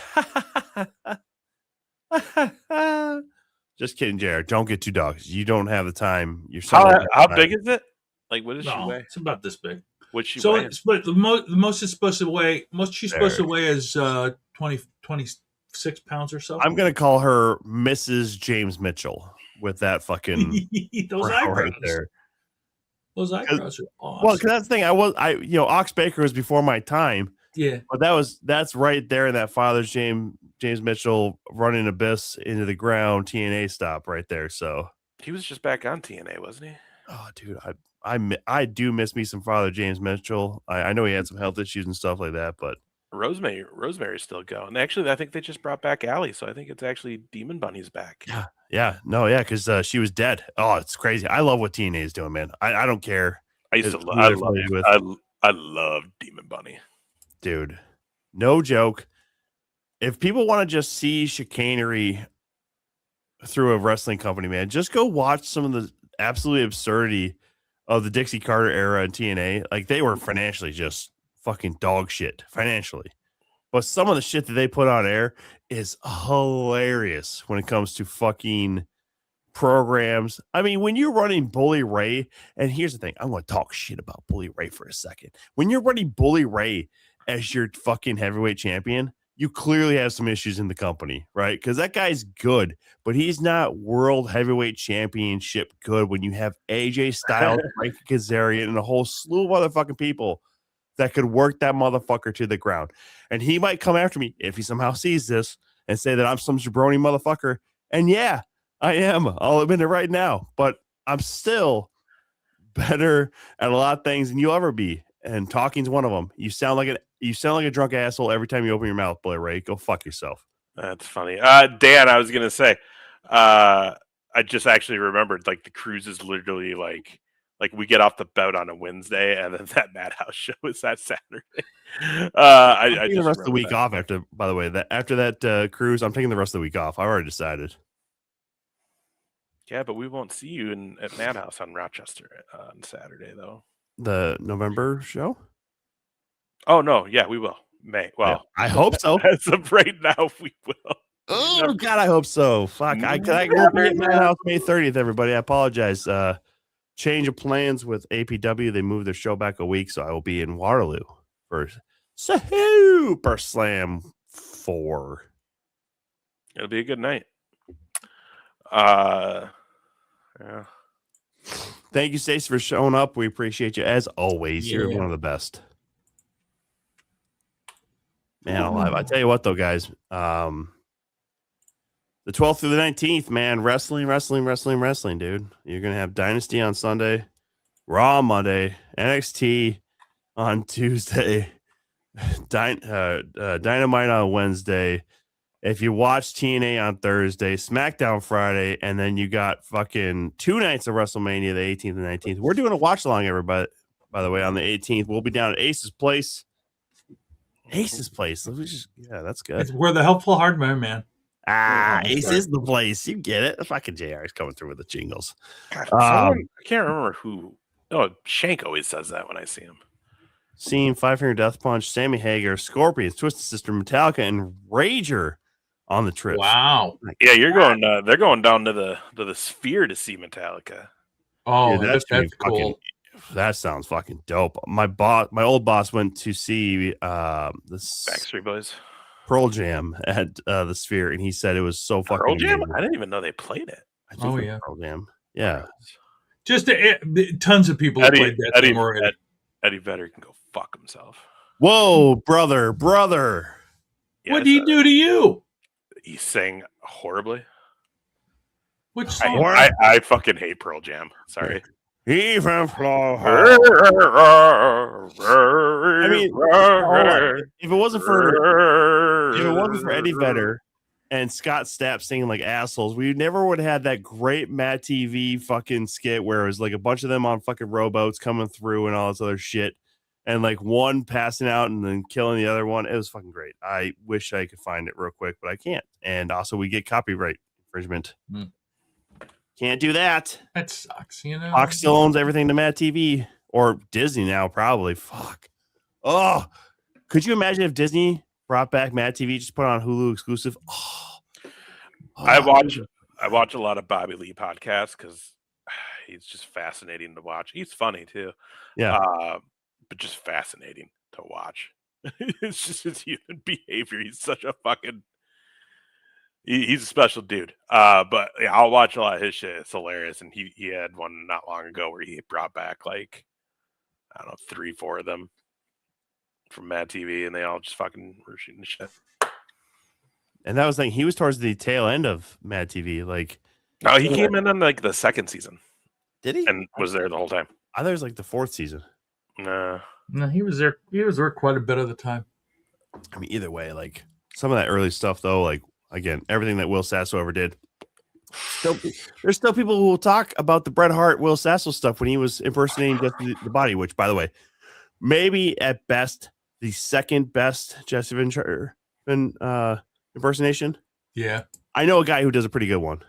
Just kidding, JR. Don't get 2 dogs. You don't have the time. How big is it? Like, what does she weigh? It's about this big. What's she so weigh? The most it's supposed to weigh. Most she's supposed to weigh is 26 pounds or so. I'm going to call her Mrs. James Mitchell with that fucking those eyebrows right there. Those eyebrows are awesome. Well, because that's the thing. Ox Baker was before my time. Yeah, but that's right there in that Father's James Mitchell running Abyss into the ground TNA stop right there. So he was just back on TNA, wasn't he? Oh, dude, I do miss me some Father James Mitchell. I know he had some health issues and stuff like that, but Rosemary's still going. Actually, I think they just brought back Allie, so I think it's actually Demon Bunny's back. yeah, because she was dead. Oh, it's crazy. I love what TNA is doing, man. I don't care. I love Demon Bunny, dude. No joke. If people want to just see chicanery through a wrestling company, man, just go watch some of the absolute absurdity of the Dixie Carter era in TNA. Like, they were financially just fucking dog shit financially. But some of the shit that they put on air is hilarious when it comes to fucking programs. I mean, when you're running Bully Ray, and here's the thing, I'm going to talk shit about Bully Ray for a second. When you're running Bully Ray as your fucking heavyweight champion, you clearly have some issues in the company, right? Because that guy's good, but he's not world heavyweight championship good when you have AJ Styles, Frankie Kazarian, and a whole slew of motherfucking people that could work that motherfucker to the ground. And he might come after me if he somehow sees this and say that I'm some jabroni motherfucker. And yeah, I am. I'll admit it right now. But I'm still better at a lot of things than you'll ever be. And talking's one of them. You sound like a drunk asshole every time you open your mouth, Boy Ray. Go fuck yourself. That's funny. Dan, I was gonna say, I just actually remembered, like, the cruise is literally like we get off the boat on a Wednesday, and then that Madhouse show is that Saturday. I'm taking I the just rest of the week that. off after. By the way, after that cruise, I'm taking the rest of the week off. I already decided. Yeah, but we won't see you at Madhouse on Rochester on Saturday, though. The November show? Oh no, yeah, we will. May. Well, yeah, I hope so. As of right now, we will. Oh God, I hope so. Fuck, I won't be at Madhouse May 30th. Everybody, I apologize. Change of plans with APW. They moved their show back a week, so I will be in Waterloo for Super Slam 4. It'll be a good night. Yeah. Thank you, Stacey, for showing up. We appreciate you as always. Yeah. You're one of the best. Man alive. I tell you what, though, guys. The 12th through the 19th, man. Wrestling, dude. You're going to have Dynasty on Sunday, Raw on Monday, NXT on Tuesday, Dynamite on Wednesday. If you watch TNA on Thursday, SmackDown Friday, and then you got fucking 2 nights of WrestleMania, the 18th and 19th. We're doing a watch along, everybody. By the way, on the 18th, we'll be down at Ace's Place. Ace's Place. Yeah, that's good. It's where the helpful hardware, man. Ace is the place. You get it. Fucking JR is coming through with the jingles. God, I can't remember who. Oh, Shank always says that when I see him. Seeing Five Finger Death Punch, Sammy Hagar, Scorpions, Twisted Sister, Metallica, and Rager on the trip. Wow. Yeah, you're going. They're going down to the Sphere to see Metallica. Oh, yeah, that's cool. That sounds fucking dope. My old boss, went to see this Backstreet Boys, Pearl Jam at the Sphere, and he said it was so fucking Pearl Jam. amazing. I didn't even know they played it. I think Pearl Jam. Yeah, just tons of people played that. Eddie Vedder can go fuck himself. Whoa, brother. Yeah, what did he do to you? He sang horribly. Which song? I fucking hate Pearl Jam. Sorry. Even flow. I mean, if it wasn't for Eddie Vedder and Scott Stapp singing like assholes, we never would have had that great Mad TV fucking skit where it was like a bunch of them on fucking rowboats coming through and all this other shit, and like one passing out and then killing the other one. It was fucking great. I wish I could find it real quick, but I can't. And also, we get copyright infringement. Can't do that. That sucks, you know. Fox still owns everything to Mad TV, or Disney now, probably. Fuck. Oh, could you imagine if Disney brought back Mad TV, just put on Hulu exclusive? I watch a lot of Bobby Lee podcasts because he's just fascinating to watch. He's funny too. Yeah. But just fascinating to watch. It's just his human behavior. He's such a fucking. He's a special dude. But yeah, I'll watch a lot of his shit. It's hilarious. And he had one not long ago where he brought back like, I don't know, 3-4 of them from Mad TV, and they all just fucking were shooting shit. And that was like, he was towards the tail end of Mad TV. Like, no, he came in on like the second season. Did he? And was there the whole time. I thought it was like the 4th season. Nah. No, he was there. He was there quite a bit of the time. I mean, either way, like some of that early stuff, though, like again, everything that Will Sasso ever did. There's still people who will talk about the Bret Hart, Will Sasso stuff when he was impersonating Jesse the Body, which, by the way, maybe at best the second best Jesse Ventura impersonation. Yeah. I know a guy who does a pretty good one.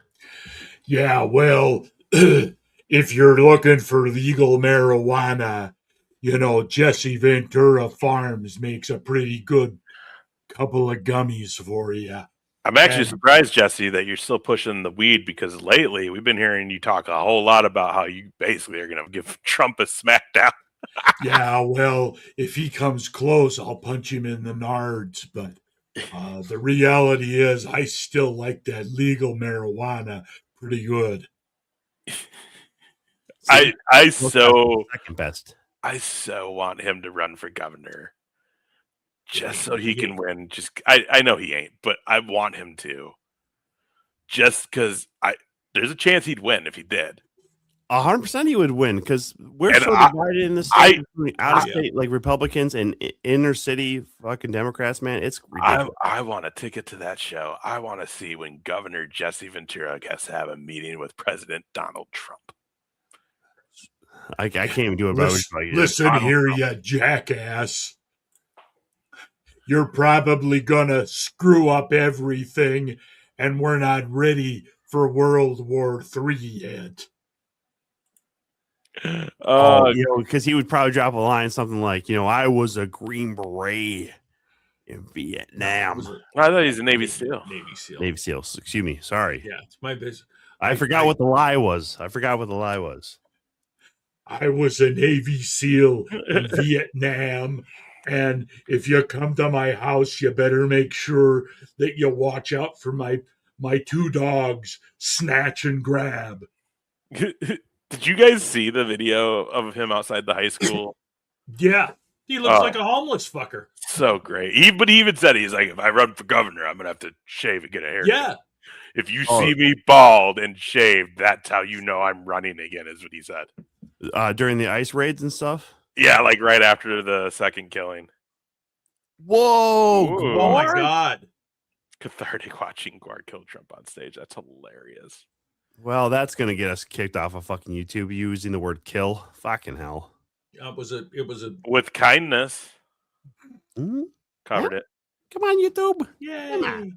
Yeah, well, if you're looking for legal marijuana, Jesse Ventura Farms makes a pretty good couple of gummies for you. I'm actually And- surprised, Jesse, that you're still pushing the weed because lately we've been hearing you talk a whole lot about how you basically are going to give Trump a smackdown. Yeah, well, if he comes close, I'll punch him in the nards. But the reality is, I still like that legal marijuana pretty good. See, Second best. I so want him to run for governor. Just so he can win. I know he ain't, but I want him to. Just because there's a chance he'd win if he did. 100% he would win because we're And so divided in the state between out of Yeah. state like Republicans and inner city fucking Democrats, man. It's ridiculous. I want a ticket to that show. I want to see when Governor Jesse Ventura has to have a meeting with President Donald Trump. I can't even do it. But Listen here, you jackass. You're probably gonna screw up everything, and we're not ready for World War III yet. Because he would probably drop a line something like, I was a Green Beret in Vietnam. I thought he's a Navy SEAL. Navy SEALs. Excuse me. Sorry. Yeah, it's my business. I forgot what the lie was. I was a Navy SEAL in Vietnam, and if you come to my house, you better make sure that you watch out for my 2 dogs, Snatch and Grab. Did you guys see the video of him outside the high school? Yeah. He looks like a homeless fucker. So great. But he even said, he's like, if I run for governor, I'm going to have to shave and get a haircut. Yeah. If you see me bald and shaved, that's how you know I'm running again, is what he said. During the ice raids and stuff? Yeah, like right after the second killing. Whoa! Ooh. Oh my God. Cathartic watching Gore kill Trump on stage. That's hilarious. Well, that's gonna get us kicked off of fucking YouTube using the word "kill." Fucking hell! It was a. With kindness. Mm-hmm. Covered it. Come on, YouTube! Yay!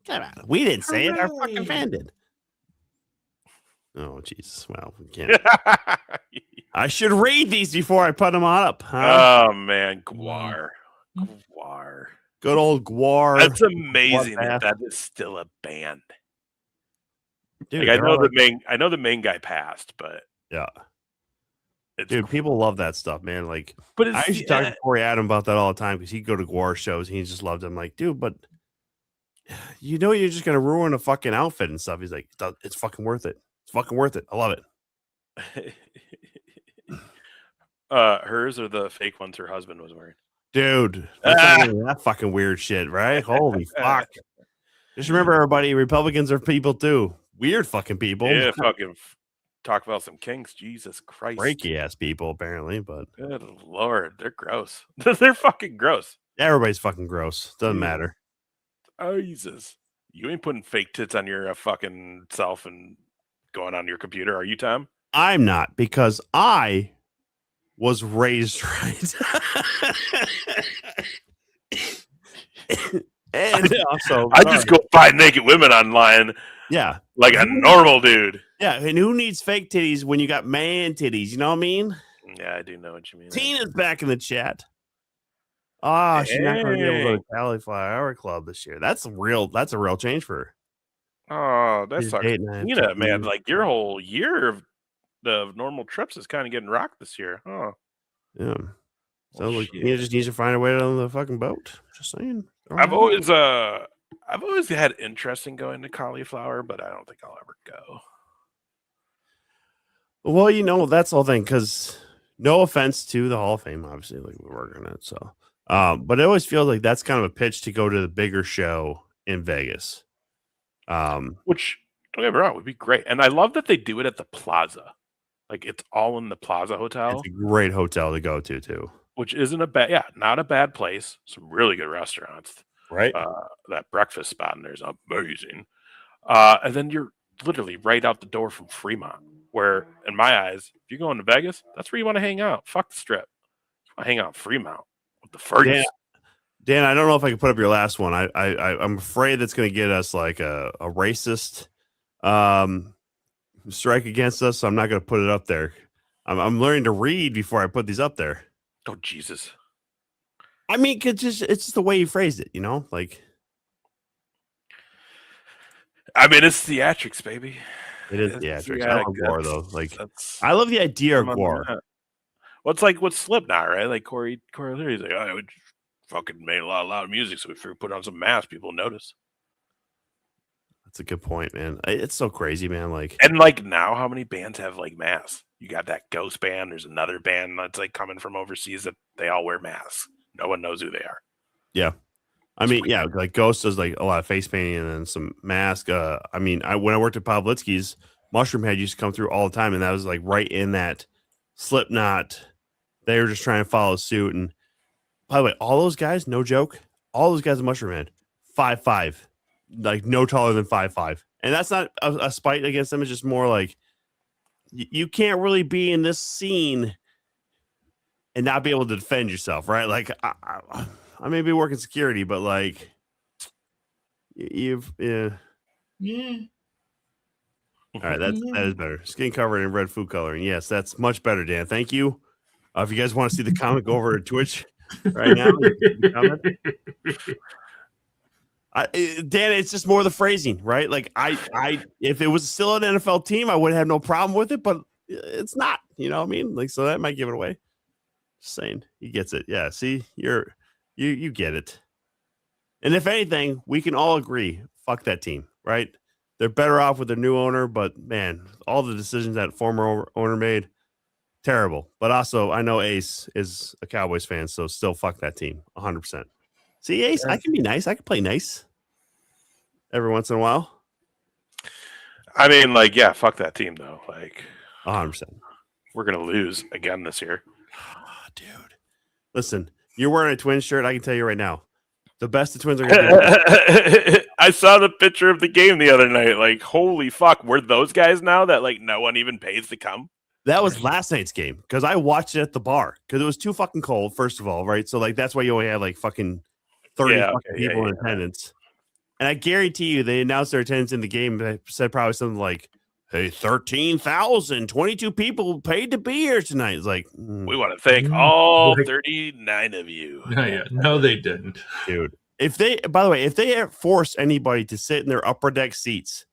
Come on. We didn't say it. Our Hooray. fucking fan did. Oh Jesus! Well, we can't. I should read these before I put them up. Huh? Oh man, Gwar. Good old Gwar. That's amazing that is still a band. Dude, Like, I know the main guy passed, but yeah, it's dude, people love that stuff, man. Like, but I used to talk to Corey Adam about that all the time because he'd go to Gwar shows and he just loved them. Like, dude, but you're just gonna ruin a fucking outfit and stuff. He's like, it's fucking worth it. It's fucking worth it. I love it. Hers or the fake ones her husband was wearing. Dude, that fucking weird shit, right? Holy fuck. Just remember, everybody, Republicans are people too. Weird fucking people. Yeah, fucking talk about some kinks. Jesus Christ. Freaky ass people, apparently, but good Lord, they're gross. They're fucking gross. Everybody's fucking gross. Doesn't matter. Oh, Jesus. You ain't putting fake tits on your fucking self and going on your computer, are you, Tom? I'm not, because I was raised right. And also, I just go find naked women online. Yeah. Like a normal dude. Yeah. And who needs fake titties when you got man titties? You know what I mean? Yeah, I do know what you mean. Tina's back in the chat. Oh, she's not going to be able to go to Cauliflower Club this year. That's a real change for her. Oh, that sucks. Tina, man, like your whole year of the normal trips is kind of getting rocked this year. Oh. Yeah. So like, you just need to find a way on the fucking boat. Just saying. I've always had interest in going to Cauliflower, but I don't think I'll ever go. Well, that's the whole thing, because no offense to the Hall of Fame, obviously, like we're working on it. So but it always feels like that's kind of a pitch to go to the bigger show in Vegas. Which, don't get me wrong, would be great. And I love that they do it at the Plaza. Like it's all in the Plaza Hotel, It's a great hotel to go to too. which isn't not a bad place. Some really good restaurants. Right. That breakfast spot in there is amazing. And then you're literally right out the door from Fremont, where, in my eyes, if you're going to Vegas, that's where you want to hang out. Fuck the Strip. You want to hang out in Fremont with the Fergus. Dan, I don't know if I can put up your last one. I'm afraid that's going to get us like a racist strike against us. So I'm not going to put it up there. I'm learning to read before I put these up there. Oh Jesus! I mean, it's just the way you phrased it, like. I mean, it's theatrics, baby. It is theatrics. I love gore though. Like, I love the idea of gore. Well, it's like with Slipknot, right? Like Corey Leary's like, I would fucking made a lot of loud music, so if we put on some masks, people notice. That's a good point, man. It's so crazy, man. Like, and like now, how many bands have like masks? You got that Ghost band. There's another band that's like coming from overseas that they all wear masks. No one knows who they are. Yeah. I mean, yeah, like Ghost does like a lot of face painting and then some mask. I mean, when I worked at Pavlitsky's, Mushroom Head used to come through all the time, and that was like right in that Slipknot. They were just trying to follow suit. And by the way, all those guys, no joke, all those guys at Mushroom Head, 5'5", like no taller than 5'5", and that's not a spite against them. It's just more like you can't really be in this scene and not be able to defend yourself, right? Like I may be working security, but like yeah. All right, that is better. Skin covered in red food coloring. Yes, that's much better, Dan. Thank you. If you guys want to see the comic, go over to Twitch right now. Dan, it's just more the phrasing, right? Like I if it was still an NFL team, I would have no problem with it, but it's not. You know what I mean? Like, so that might give it away. Just saying, he gets it. Yeah. See, you get it. And if anything, we can all agree, fuck that team, right? They're better off with their new owner, but man, all the decisions that former owner made, terrible. But also, I know Ace is a Cowboys fan, so still fuck that team, 100%. See, Ace, I can be nice. I can play nice every once in a while. I mean, like, yeah, fuck that team, though. Like, 100%. We're going to lose again this year. Oh, dude. Listen, you're wearing a Twins shirt. I can tell you right now. The best the Twins are going to do. I saw the picture of the game the other night. Like, holy fuck. We're those guys now that, like, no one even pays to come? That was last night's game because I watched it at the bar because it was too fucking cold, first of all, right? So, like, that's why you only had, like, fucking 30 people in attendance. And I guarantee you they announced their attendance in the game. They said probably something like, hey, 13,000, 22 people paid to be here tonight. It's like, we want to thank all 39 of you. No, they didn't. Dude, by the way, if they forced anybody to sit in their upper deck seats,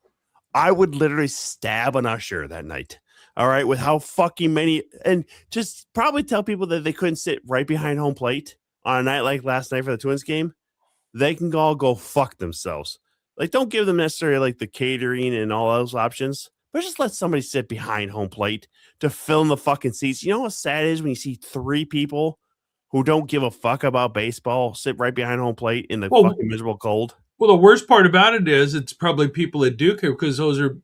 I would literally stab an usher that night. All right, with how fucking many, and just probably tell people that they couldn't sit right behind home plate on a night like last night for the Twins game. They can all go fuck themselves. Like, don't give them necessarily like the catering and all those options, but just let somebody sit behind home plate to fill in the fucking seats. You know what sad is when you see 3 people who don't give a fuck about baseball sit right behind home plate in the fucking miserable cold? Well, the worst part about it is it's probably people that do care because those are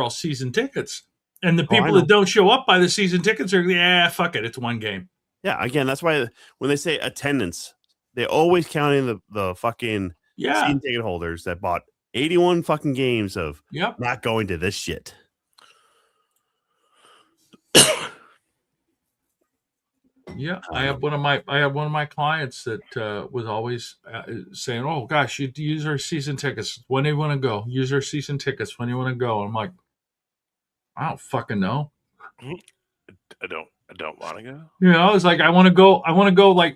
all season tickets. And the people that don't show up by the season tickets are, fuck it. It's one game. Yeah. Again, that's why when they say attendance, they always count in the fucking season ticket holders that bought 81 fucking games of not going to this shit. Yeah, I have one of my clients that was always saying, "Oh gosh, you use our season tickets when they want to go. Use our season tickets when you want to go." And I'm like, I don't fucking know. I don't want to go. You know, it's like I want to go,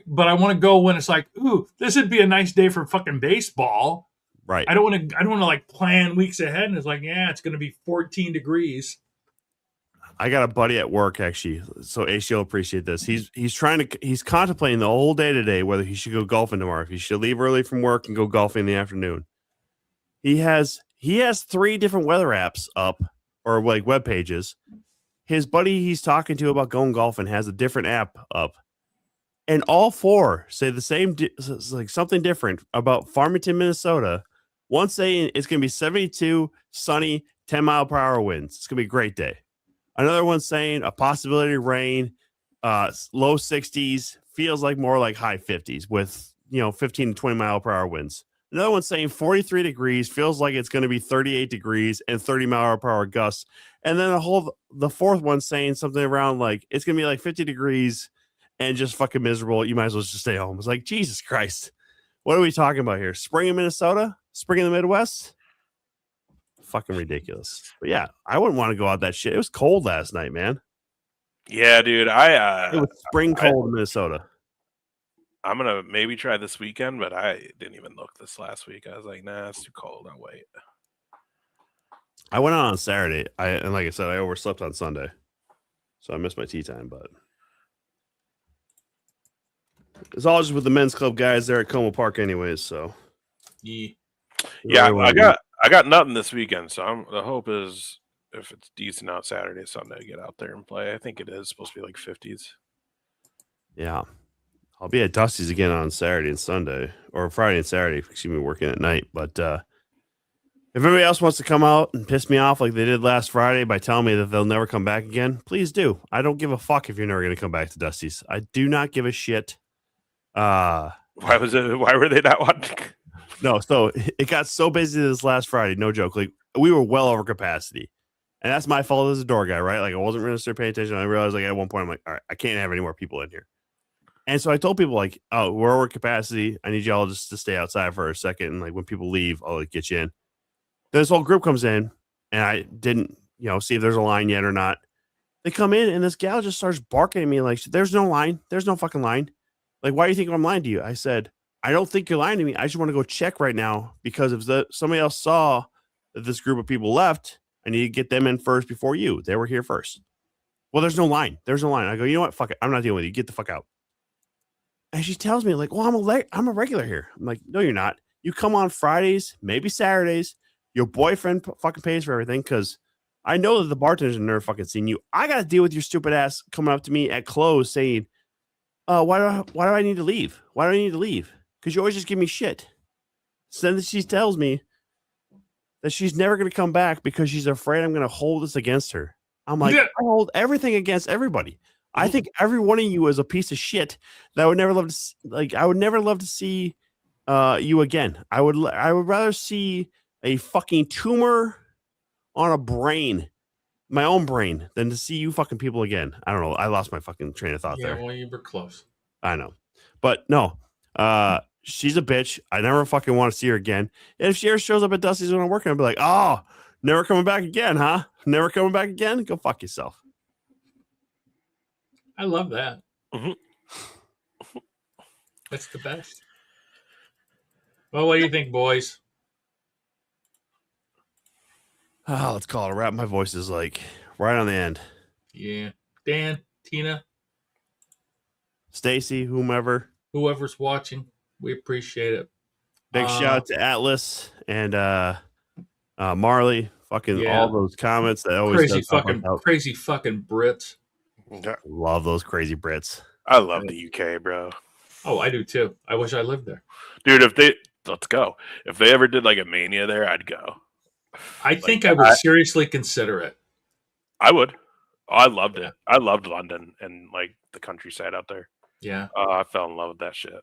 but I want to go when it's like, ooh, this would be a nice day for fucking baseball. Right. I don't want to like plan weeks ahead, and it's like, it's going to be 14 degrees. I got a buddy at work actually, so Ace, you'll appreciate this. He's contemplating the whole day today whether he should go golfing tomorrow. If he should leave early from work and go golfing in the afternoon. He has 3 different weather apps up or like web pages. His buddy he's talking to about going golfing has a different app up, and all 4 say the same, like something different about Farmington, Minnesota. One saying it's going to be 72, sunny, 10-mile-per-hour winds. It's going to be a great day. Another one saying a possibility of rain, low 60s, feels like more like high 50s with 15 to 20 mile per hour winds. Another one saying 43 degrees, feels like it's going to be 38 degrees and 30 mile per hour gusts. And then the fourth one saying something around like it's going to be like 50 degrees and just fucking miserable. You might as well just stay home. It's like, Jesus Christ. What are we talking about here? Spring in Minnesota? Spring in the Midwest? Fucking ridiculous. But yeah, I wouldn't want to go out that shit. It was cold last night, man. Yeah, dude. It was spring cold in Minnesota. I'm gonna maybe try this weekend, but I didn't even look this last week. I was like, nah, it's too cold. I'll wait. I went out on Saturday. And like I said, I overslept on Sunday, so I missed my tea time. But it's all just with the men's club guys there at Como Park, anyways. So Yeah. Yeah, I got nothing this weekend, so the hope is if it's decent out Saturday, Sunday, get out there and play. I think it is supposed to be like 50s. Yeah. I'll be at Dusty's again on Saturday and Sunday, or Friday and Saturday, excuse me, working at night. But if anybody else wants to come out and piss me off like they did last Friday by telling me that they'll never come back again, please do. I don't give a fuck if you're never going to come back to Dusty's. I do not give a shit. Why were they not wanting? No, so it got so busy this last Friday, no joke. Like we were well over capacity. And that's my fault as a door guy, right? Like I wasn't really paying attention. I realized like at one point I'm like, all right, I can't have any more people in here. And so I told people like, oh, we're over capacity. I need y'all just to stay outside for a second. And like when people leave, I'll like, get you in. Then this whole group comes in and I didn't, see if there's a line yet or not. They come in and this gal just starts barking at me like, there's no line. There's no fucking line. Like, why do you think I'm lying to you? I said, I don't think you're lying to me. I just want to go check right now because if somebody else saw that this group of people left, I need to get them in first before you. They were here first. Well, there's no line. There's no line. I go, you know what? Fuck it. I'm not dealing with you. Get the fuck out. And she tells me like, well, I'm a regular here. I'm like, no, you're not. You come on Fridays, maybe Saturdays. Your boyfriend fucking pays for everything because I know that the bartenders have never fucking seen you. I got to deal with your stupid ass coming up to me at close saying, why do I need to leave? Why do I need to leave? Because you always just give me shit. So then she tells me that she's never going to come back because she's afraid I'm going to hold this against her. I'm like, I hold everything against everybody. I think every one of you is a piece of shit that I would never love to I would never love to see you again. I would rather see a fucking tumor on a brain, my own brain, than to see you fucking people again. I don't know. I lost my fucking train of thought there. Yeah, well, you were close. I know. But no, she's a bitch. I never fucking want to see her again. And if she ever shows up at Dusty's when I'm working, I'll be like, oh, never coming back again, huh? Never coming back again? Go fuck yourself. I love that. Mm-hmm. That's the best. Well, what do you think, boys? Oh, let's call it a wrap. My voice is like right on the end. Yeah. Dan, Tina, Stacy, whoever's watching, we appreciate it. Big shout out to Atlas and Marley. Fucking all those comments that always crazy fucking Brits. Love those crazy Brits. I love the UK, bro. Oh, I do too. I wish I lived there. Dude, let's go. If they ever did like a Mania there, I'd go. I think I would seriously consider it. I would. Oh, I loved it. I loved London and like the countryside out there. Yeah. I fell in love with that shit.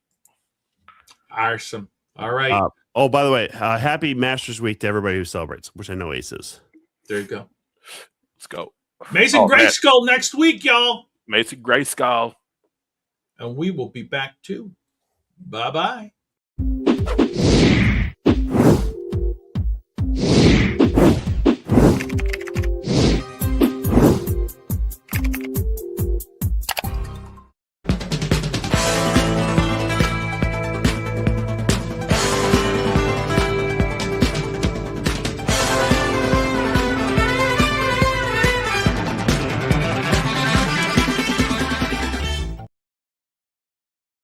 Awesome. All right. By the way, happy Masters Week to everybody who celebrates, which I know Ace is. There you go. Let's go. Mason Grayskull next week, y'all. Mason Grayskull. And we will be back too. Bye-bye.